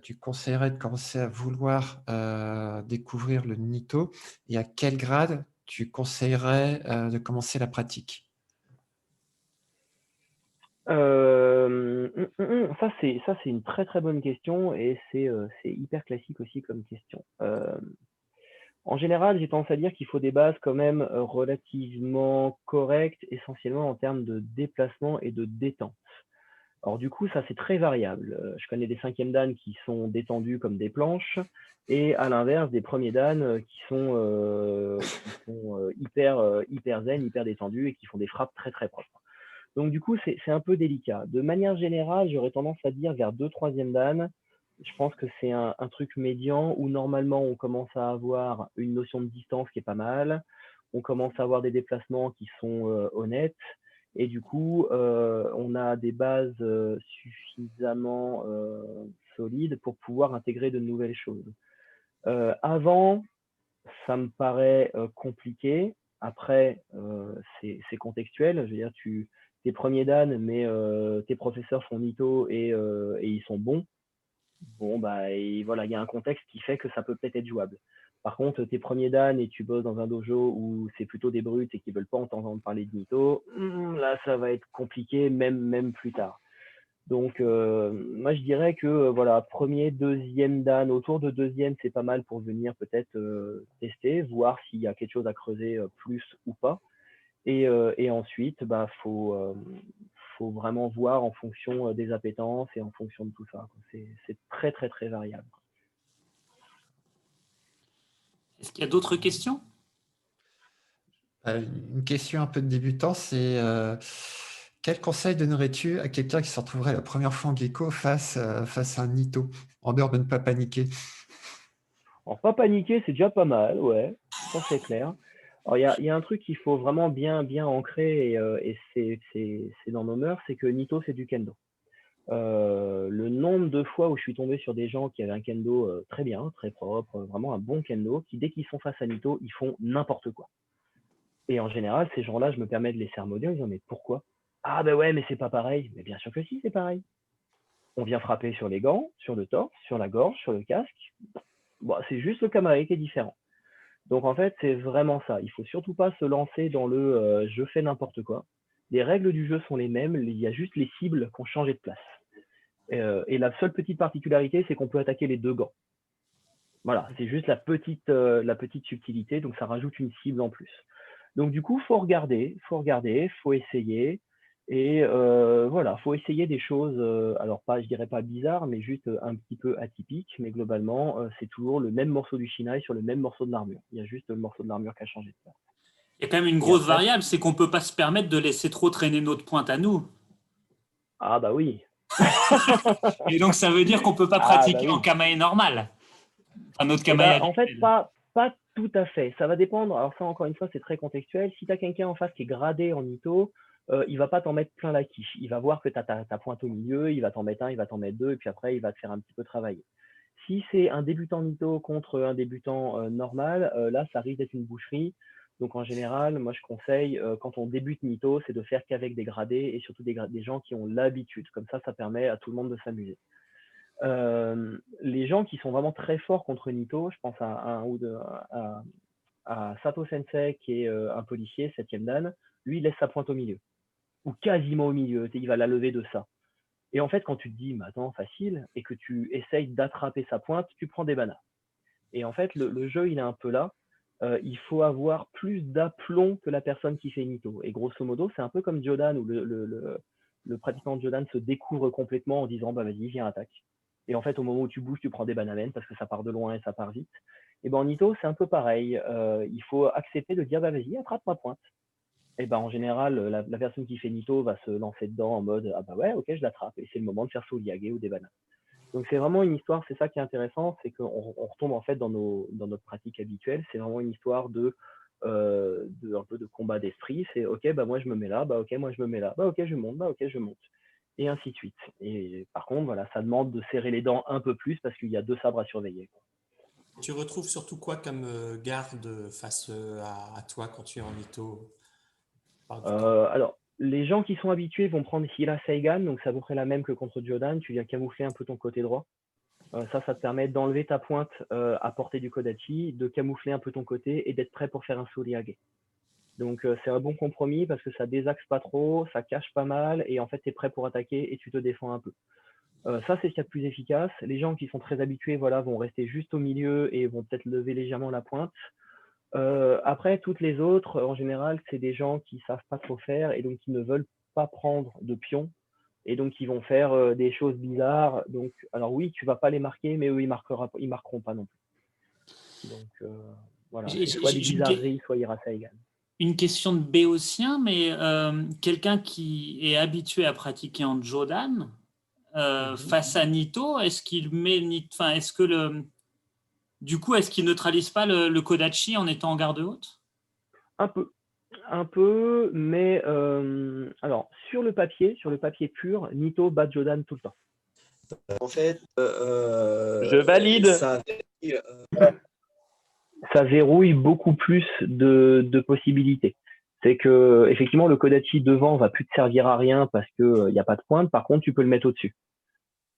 Speaker 7: tu conseillerais de commencer à vouloir découvrir le Nito et à quel grade tu conseillerais de commencer la pratique.
Speaker 2: Ça, c'est une très très bonne question et c'est hyper classique aussi comme question. En général, j'ai tendance à dire qu'il faut des bases quand même relativement correctes, essentiellement en termes de déplacement et de détente. Alors du coup, ça c'est très variable. Je connais des 5e dan qui sont détendus comme des planches et à l'inverse des premiers dan qui sont hyper zen, hyper détendus et qui font des frappes très très propres. Donc du coup, c'est un peu délicat. De manière générale, j'aurais tendance à dire vers 2/3e dan, je pense que c'est un truc médian où normalement on commence à avoir une notion de distance qui est pas mal, on commence à avoir des déplacements qui sont honnêtes, et du coup, on a des bases suffisamment solides pour pouvoir intégrer de nouvelles choses. Avant, ça me paraît compliqué. Après, c'est contextuel. Je veux dire, tes premiers dan, mais tes professeurs font Nito et ils sont bons. bon, bah, et voilà, il y a un contexte qui fait que ça peut peut-être être jouable. Par contre, tes premiers dan et tu bosses dans un dojo où c'est plutôt des brutes et qui veulent pas entendre parler de Nito, là, ça va être compliqué, même plus tard. Donc, moi, je dirais que voilà, premier, deuxième dan, autour de deuxième, c'est pas mal pour venir peut-être tester, voir s'il y a quelque chose à creuser plus ou pas. Et ensuite, bah, faut vraiment voir en fonction des appétences et en fonction de tout ça. C'est très, très, très variable.
Speaker 1: Est-ce qu'il y a d'autres questions?
Speaker 7: Une question un peu de débutant, c'est quel conseil donnerais-tu à quelqu'un qui se retrouverait la première fois en gecko face à un Nito, en dehors de ne pas paniquer?
Speaker 2: Alors, pas paniquer, c'est déjà pas mal, ouais, ça c'est clair. Alors, il y a un truc qu'il faut vraiment bien ancrer et c'est dans nos mœurs, c'est que Nito, c'est du kendo. Le nombre de fois où je suis tombé sur des gens qui avaient un kendo très bien, très propre, vraiment un bon kendo, qui dès qu'ils sont face à Nito, ils font n'importe quoi. Et en général, ces gens-là, je me permets de les sermonner en disant mais pourquoi? Ah ben ouais, mais c'est pas pareil. Mais bien sûr que si, c'est pareil. On vient frapper sur les gants, sur le torse, sur la gorge, sur le casque. Bon, c'est juste le kamae qui est différent. Donc en fait, c'est vraiment ça. Il faut surtout pas se lancer dans le je fais n'importe quoi. Les règles du jeu sont les mêmes, il y a juste les cibles qui ont changé de place. Et la seule petite particularité, c'est qu'on peut attaquer les deux gants. Voilà, c'est juste la petite subtilité, donc ça rajoute une cible en plus. Donc du coup, faut regarder, faut essayer. Et voilà, faut essayer des choses, alors pas, je dirais pas bizarres, mais juste un petit peu atypiques. Mais globalement, c'est toujours le même morceau du shinai sur le même morceau de l'armure. Il y a juste le morceau de l'armure qui a changé de place.
Speaker 1: Il y a quand même une
Speaker 2: Et
Speaker 1: grosse
Speaker 2: après,
Speaker 1: variable, c'est qu'on ne peut pas se permettre de laisser trop traîner notre pointe à nous.
Speaker 2: ah bah oui.
Speaker 1: Et donc, ça veut dire qu'on ne peut pas
Speaker 2: Ah bah
Speaker 1: pratiquer en
Speaker 2: oui.
Speaker 1: kamae normal. Enfin, notre
Speaker 2: Et
Speaker 1: kamae
Speaker 2: bah en fait,
Speaker 1: habituel.
Speaker 2: pas tout à fait. Ça va dépendre. Alors ça, encore une fois, c'est très contextuel. Si tu as quelqu'un en face qui est gradé en Ito, il va pas t'en mettre plein la quiche. Il va voir que tu as ta pointe au milieu, il va t'en mettre un, il va t'en mettre deux, et puis après, il va te faire un petit peu travailler. Si c'est un débutant Nito contre un débutant normal, là, ça risque d'être une boucherie. Donc en général, moi je conseille, quand on débute Nito, c'est de faire qu'avec des gradés et surtout des gens qui ont l'habitude. Comme ça permet à tout le monde de s'amuser. Les gens qui sont vraiment très forts contre Nito, je pense à Sato Sensei, qui est un policier, 7e dan, lui, il laisse sa pointe au milieu, ou quasiment au milieu, il va la lever de ça. Et en fait, quand tu te dis, mais attends, facile, et que tu essayes d'attraper sa pointe, tu prends des bananes. Et en fait, le jeu, il est un peu là. Il faut avoir plus d'aplomb que la personne qui fait Nito. Et grosso modo, c'est un peu comme Jodan, où le pratiquant de Jodan se découvre complètement en disant, bah vas-y, viens, attaque. Et en fait, au moment où tu bouges, tu prends des bananes parce que ça part de loin et ça part vite. Et ben en Nito, c'est un peu pareil. Il faut accepter de dire, bah vas-y, attrape ma pointe. Et ben en général, la personne qui fait Nito va se lancer dedans en mode, ah bah ouais, ok, je l'attrape. Et c'est le moment de faire Souliyage ou des bananes. Donc c'est vraiment une histoire, c'est ça qui est intéressant, c'est qu'on retombe en fait dans notre pratique habituelle. C'est vraiment une histoire un peu de combat d'esprit. C'est ok, bah moi je me mets là, bah ok, moi je me mets là, bah ok, je monte, bah ok, je monte. Et ainsi de suite. Et par contre, voilà, ça demande de serrer les dents un peu plus parce qu'il y a deux sabres à surveiller.
Speaker 3: Tu retrouves surtout quoi comme garde face à toi quand tu es en Ito?
Speaker 2: Alors, les gens qui sont habitués vont prendre Hira Seigan, donc c'est à peu près la même que contre Jodan. Tu viens camoufler un peu ton côté droit. Ça te permet d'enlever ta pointe à portée du Kodachi, de camoufler un peu ton côté et d'être prêt pour faire un Souriage. Donc c'est un bon compromis parce que ça désaxe pas trop, ça cache pas mal et en fait tu es prêt pour attaquer et tu te défends un peu. Ça c'est ce qu'il y a de plus efficace. Les gens qui sont très habitués voilà, vont rester juste au milieu et vont peut-être lever légèrement la pointe. Après, toutes les autres, en général, c'est des gens qui savent pas trop faire et donc qui ne veulent pas prendre de pion et donc ils vont faire des choses bizarres. Donc, alors oui, tu vas pas les marquer, mais eux, ils marqueront pas non plus. Donc voilà, c'est soit des
Speaker 1: J'ai
Speaker 2: bizarreries, soit Irasaigan.
Speaker 1: une question de béotien, mais quelqu'un qui est habitué à pratiquer en Jodan, face à Nito, est-ce qu'il met, enfin, est-ce que du coup, est-ce qu'il neutralise pas le Kodachi en étant en garde haute?
Speaker 2: Un peu, mais alors sur le papier pur, Nito bat Jodan tout le temps.
Speaker 6: En fait,
Speaker 2: Je valide. Ça verrouille beaucoup plus de possibilités. C'est que effectivement le Kodachi devant va plus te servir à rien parce que il y a pas de pointe. Par contre, tu peux le mettre au-dessus.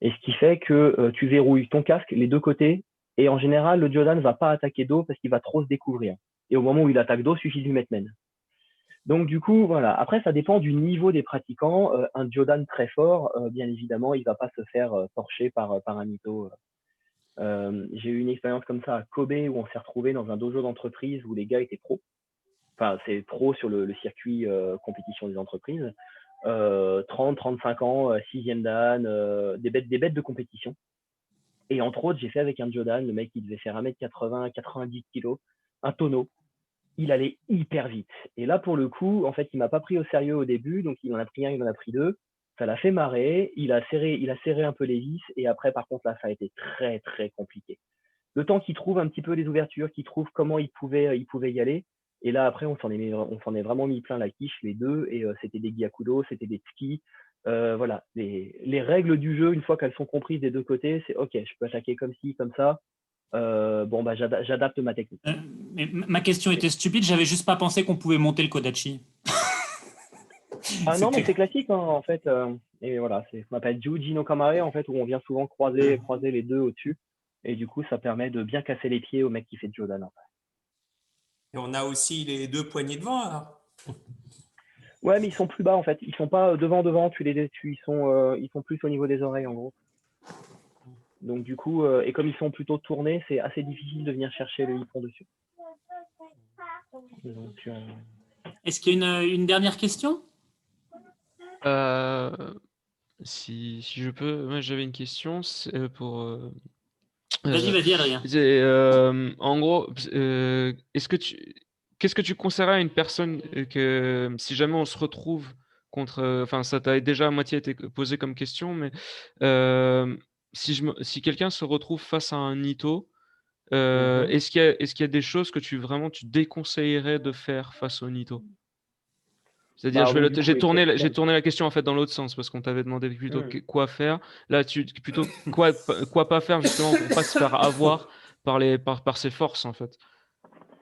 Speaker 2: Et ce qui fait que tu verrouilles ton casque, les deux côtés, et en général, le Jordan ne va pas attaquer dos parce qu'il va trop se découvrir. Et au moment où il attaque dos, il suffit de lui mettre main. Donc du coup, voilà. Après, ça dépend du niveau des pratiquants. Un Jordan très fort, bien évidemment, il ne va pas se faire torcher par un mytho. J'ai eu une expérience comme ça à Kobe où on s'est retrouvé dans un dojo d'entreprise où les gars étaient pros. Enfin, c'est pro sur le circuit compétition des entreprises. 30, 35 ans, 6e dan, des bêtes de compétition. Et entre autres, j'ai fait avec un Jordan, le mec il devait faire 1m80, 90 kg, un tonneau. Il allait hyper vite. Et là, pour le coup, en fait, il m'a pas pris au sérieux au début, donc il en a pris un, il en a pris deux. Ça l'a fait marrer, il a serré un peu les vis, et après, par contre, là, ça a été très, très compliqué. Le temps qu'il trouve un petit peu les ouvertures, qu'il trouve comment il pouvait y aller. Et là, après, on s'en est vraiment mis plein la quiche, les deux, et c'était des gyakudo, c'était des tsuki. Voilà, les règles du jeu, une fois qu'elles sont comprises des deux côtés, c'est OK, je peux attaquer comme ci, comme ça. Bon, bah, j'adapte ma technique.
Speaker 1: Mais ma question était stupide, j'avais juste pas pensé qu'on pouvait monter le Kodachi.
Speaker 2: Ah non, mais
Speaker 1: C'était-
Speaker 2: c'est classique, hein, en fait. Et voilà, on appelle Juji no Kamare, en fait, où on vient souvent croiser les deux au-dessus. Et du coup, ça permet de bien casser les pieds au mec qui fait Jodan.
Speaker 3: Et on a aussi les deux poignées devant, alors.
Speaker 2: Ouais, mais ils sont plus bas, en fait. Ils sont pas devant, ils sont plus au niveau des oreilles, en gros. Donc, du coup, et comme ils sont plutôt tournés, c'est assez difficile de venir chercher le hippon dessus. Donc,
Speaker 1: Est-ce qu'il y a une dernière question?
Speaker 5: Si je peux, moi j'avais une question pour.
Speaker 1: Vas-y, Adrien.
Speaker 5: En gros, qu'est-ce que tu conseillerais à une personne que si jamais on se retrouve contre, enfin ça t'a déjà à moitié été posé comme question, mais si quelqu'un se retrouve face à un Nito, est-ce qu'il y a des choses que tu déconseillerais de faire face au Nito? C'est-à-dire,
Speaker 2: bah, donc, du coup,
Speaker 5: j'ai tourné la question en fait dans l'autre sens parce qu'on t'avait demandé plutôt quoi faire. Là, plutôt quoi pas faire justement pour pas se faire avoir par ses forces en fait.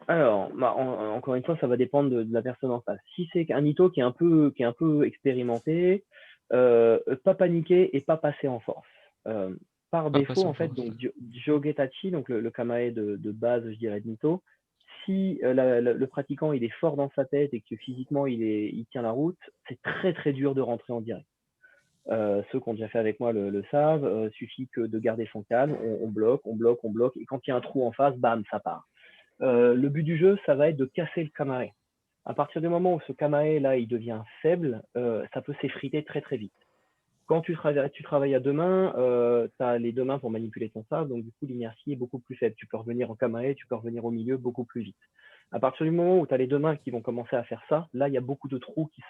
Speaker 2: Alors, bah, encore une fois, ça va dépendre de la personne en face. Si c'est un Ito qui est un peu expérimenté, pas paniquer et pas passer en force. Par
Speaker 5: Pas
Speaker 2: défaut,
Speaker 5: passer en
Speaker 2: en fait,
Speaker 5: force.
Speaker 2: donc Jogetachi, donc le kamae de base, je dirais, de Nito, si le pratiquant il est fort dans sa tête et que physiquement il tient la route, c'est très très dur de rentrer en direct. Ceux qui ont déjà fait avec moi le savent, suffit que de garder son calme, on bloque, et quand il y a un trou en face, bam, ça part. Le but du jeu, ça va être de casser le kamae. À partir du moment où ce kamae là, il devient faible, ça peut s'effriter très très vite. Quand tu travailles à deux mains, tu as les deux mains pour manipuler ton sabre, donc du coup l'inertie est beaucoup plus faible. Tu peux revenir en kamae, tu peux revenir au milieu beaucoup plus vite. À partir du moment où tu as les deux mains qui vont commencer à faire ça, là il y a beaucoup de trous qui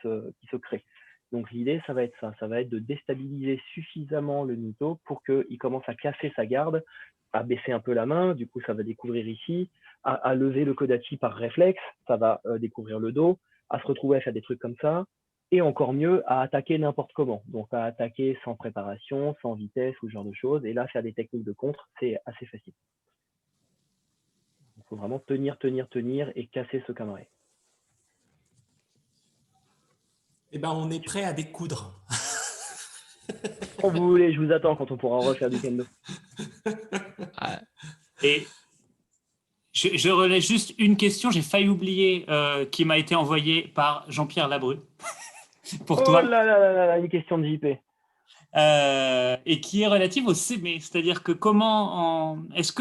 Speaker 2: se créent. Donc l'idée, ça va être ça va être de déstabiliser suffisamment le Nito pour qu'il commence à casser sa garde, à baisser un peu la main, du coup ça va découvrir ici, à lever le Kodachi par réflexe, ça va découvrir le dos, à se retrouver à faire des trucs comme ça, et encore mieux, à attaquer n'importe comment. Donc à attaquer sans préparation, sans vitesse ou ce genre de choses, et là faire des techniques de contre, c'est assez facile. Il faut vraiment tenir et casser ce kamae.
Speaker 3: Eh ben, on est prêt à découdre.
Speaker 2: Quand vous voulez, je vous attends quand on pourra refaire du kendo.
Speaker 1: Et je relais juste une question, j'ai failli oublier, qui m'a été envoyée par Jean-Pierre Labru pour
Speaker 2: Oh
Speaker 1: toi,
Speaker 2: là là là là, une question de JP.
Speaker 1: et qui est relative au CB. C'est-à-dire que est-ce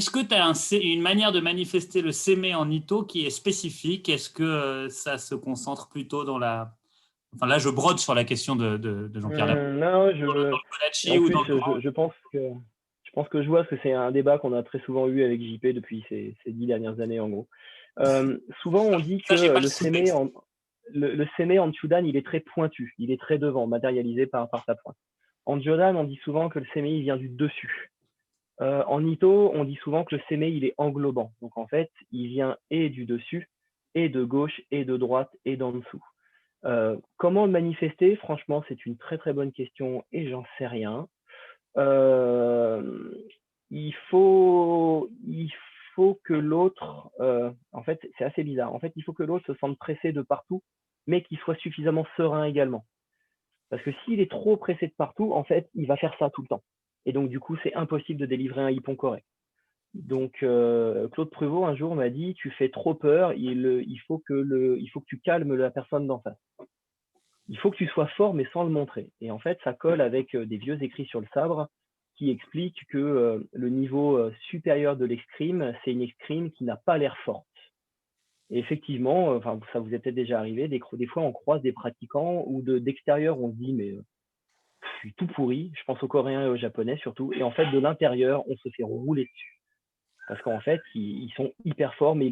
Speaker 1: que tu as une manière de manifester le sémé en Ito qui est spécifique? Est-ce que ça se concentre plutôt dans la... Enfin là, je brode sur la question de Jean-Pierre Labru.
Speaker 2: Non,
Speaker 1: Dans le Kodachi
Speaker 2: en
Speaker 1: ou
Speaker 2: plus,
Speaker 1: dans le grand...
Speaker 2: je pense que je vois que c'est un débat qu'on a très souvent eu avec JP depuis ces 10 dernières années, en gros. Souvent, on dit que
Speaker 1: Ça, j'ai pas
Speaker 2: le
Speaker 1: sous-texte.
Speaker 2: sémé en Chudan, il est très pointu, il est très devant, matérialisé par sa pointe. En Jodan, on dit souvent que le sémé, il vient du dessus. En Ito, on dit souvent que le sémé, il est englobant. Donc, en fait, il vient et du dessus, et de gauche, et de droite, et d'en dessous. Comment le manifester? Franchement, c'est une très très bonne question et j'en sais rien. Il faut que l'autre, en fait, c'est assez bizarre. En fait, il faut que l'autre se sente pressé de partout, mais qu'il soit suffisamment serein également. Parce que s'il est trop pressé de partout, en fait, il va faire ça tout le temps. Et donc, du coup, c'est impossible de délivrer un hippon correct. Donc, Claude Prévost, un jour, m'a dit, tu fais trop peur, il faut que tu calmes la personne d'en face. Il faut que tu sois fort, mais sans le montrer. Et en fait, ça colle avec des vieux écrits sur le sabre qui expliquent que le niveau supérieur de l'escrime, c'est une escrime qui n'a pas l'air forte. Et effectivement, enfin, ça vous est peut-être déjà arrivé, des fois on croise des pratiquants où d'extérieur on se dit mais je suis tout pourri, je pense aux Coréens et aux Japonais surtout, et en fait de l'intérieur on se fait rouler dessus. Parce qu'en fait ils sont hyper forts mais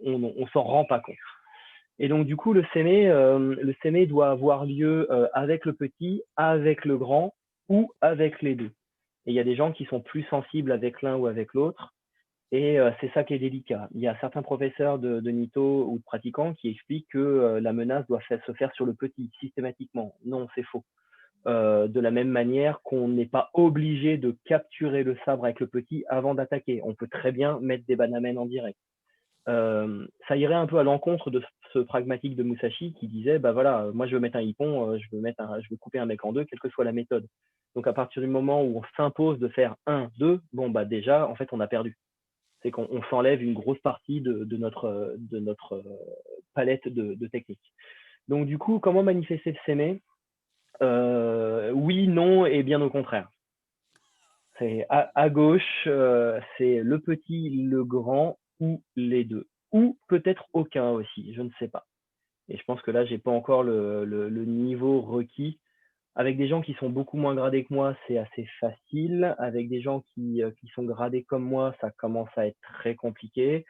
Speaker 2: on s'en rend pas compte. Et donc du coup le sémé doit avoir lieu avec le petit, avec le grand ou avec les deux. Et il y a des gens qui sont plus sensibles avec l'un ou avec l'autre. Et c'est ça qui est délicat. Il y a certains professeurs de Nito ou de pratiquants qui expliquent que la menace doit se faire sur le petit, systématiquement. Non, c'est faux. De la même manière qu'on n'est pas obligé de capturer le sabre avec le petit avant d'attaquer. On peut très bien mettre des banamènes en direct. Ça irait un peu à l'encontre de ce pragmatique de Musashi qui disait, bah voilà, moi je veux mettre un hippon, je veux couper un mec en deux, quelle que soit la méthode. Donc à partir du moment où on s'impose de faire 1, 2, bon bah déjà, en fait, on a perdu. C'est qu'on s'enlève une grosse partie de notre palette de techniques. Donc du coup, comment manifester le sémé? Oui, non et bien au contraire. C'est à gauche, c'est le petit, le grand ou les deux. Ou peut-être aucun aussi, je ne sais pas. Et je pense que là, j'ai pas encore le niveau requis. Avec des gens qui sont beaucoup moins gradés que moi, c'est assez facile. Avec des gens qui sont gradés comme moi, ça commence à être très compliqué.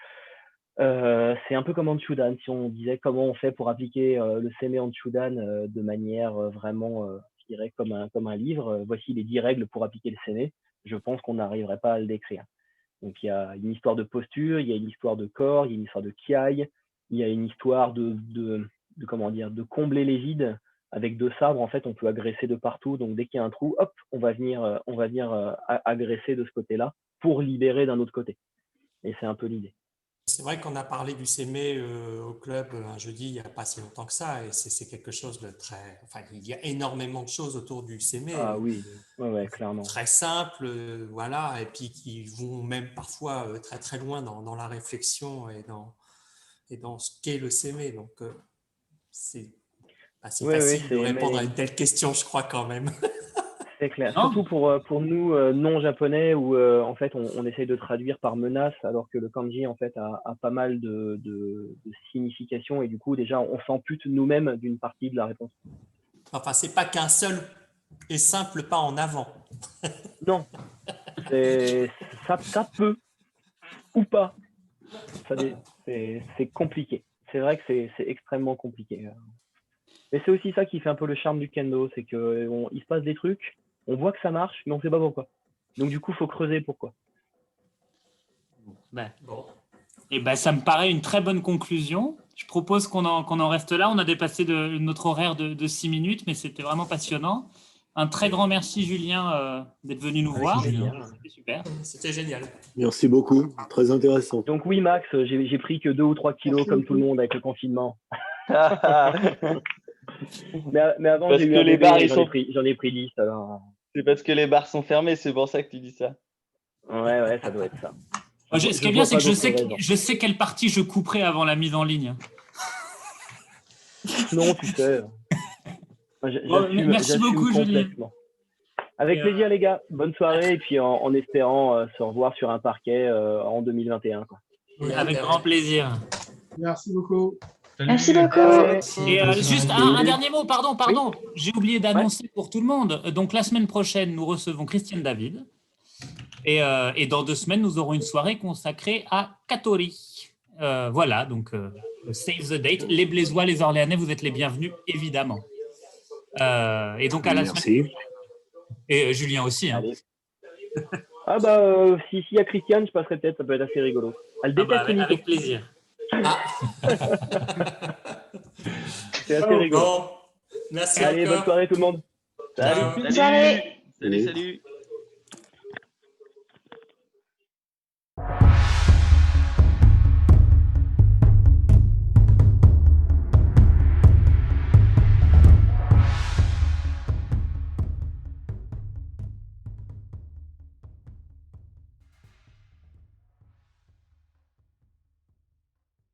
Speaker 2: C'est un peu comme en Chudan. Si on disait comment on fait pour appliquer le sémé en Chudan de manière vraiment, je dirais, comme un livre. Voici les 10 règles pour appliquer le sémé. Je pense qu'on n'arriverait pas à le décrire. Donc il y a une histoire de posture, il y a une histoire de corps, il y a une histoire de kiai, il y a une histoire de comment dire, de combler les vides. Avec 2 sabres, en fait, on peut agresser de partout. Donc dès qu'il y a un trou, hop, on va venir agresser de ce côté-là pour libérer d'un autre côté. Et c'est un peu l'idée.
Speaker 3: C'est vrai qu'on a parlé du sémé au club un jeudi il n'y a pas si longtemps que ça, et c'est quelque chose de très. Enfin, il y a énormément de choses autour du sémé.
Speaker 2: Ah oui, ouais, clairement.
Speaker 3: Très simples, voilà, et puis qui vont même parfois très très loin dans la réflexion et dans ce qu'est le sémé. Donc, c'est pas si facile de répondre à une telle question, je crois, quand même.
Speaker 2: C'est clair. Surtout pour nous non japonais où en fait on essaye de traduire par menace alors que le kanji en fait a pas mal de significations et du coup déjà on s'ampute nous-mêmes d'une partie de la réponse.
Speaker 3: Enfin, c'est pas qu'un seul et simple pas en avant.
Speaker 2: Non, ça peut ou pas. C'est compliqué. C'est vrai que c'est extrêmement compliqué. Mais c'est aussi ça qui fait un peu le charme du kendo, c'est qu'il se passe des trucs, on voit que ça marche, mais on ne sait pas pourquoi. Donc du coup, il faut creuser pourquoi.
Speaker 1: Et ça me paraît une très bonne conclusion. Je propose qu'on en reste là. On a dépassé notre horaire de 6 minutes, mais c'était vraiment passionnant. Un très grand merci, Julien, d'être venu nous voir. C'était super.
Speaker 3: C'était génial.
Speaker 8: Merci beaucoup, très intéressant.
Speaker 2: Donc oui, Max, j'ai pris que 2 ou 3 kilos comme tout le monde avec le confinement. mais avant,
Speaker 6: parce
Speaker 2: j'ai eu
Speaker 6: que les bars,
Speaker 2: j'en ai pris 10. Alors...
Speaker 6: C'est parce que les bars sont fermés, c'est pour ça que tu dis ça.
Speaker 2: Ouais, ça doit être ça.
Speaker 1: Ce qui est bien, c'est que je sais quelle partie je couperai avant la mise en ligne.
Speaker 2: Non, tu sais.
Speaker 1: Merci beaucoup, Julien.
Speaker 2: Avec plaisir, les gars. Bonne soirée. Et puis en espérant se revoir sur un parquet en 2021. Quoi.
Speaker 1: Avec grand plaisir.
Speaker 4: Merci beaucoup.
Speaker 9: Merci beaucoup.
Speaker 1: Et juste un dernier mot, pardon. Oui. J'ai oublié d'annoncer pour tout le monde. Donc la semaine prochaine, nous recevons Christiane David. Et dans 2 semaines, nous aurons une soirée consacrée à Katori. Voilà, donc save the date. Les Blaisois, les Orléanais, vous êtes les bienvenus, évidemment. Et donc à la semaine. Et Julien aussi. Hein.
Speaker 2: Ah s'il y a Christiane, je passerai peut-être, ça peut être assez rigolo. Elle déteste Nito.
Speaker 1: Avec plaisir.
Speaker 2: C'est assez rigolo.
Speaker 3: Bon, merci.
Speaker 2: Allez, bonne soirée tout le monde.
Speaker 6: Salut. Salut.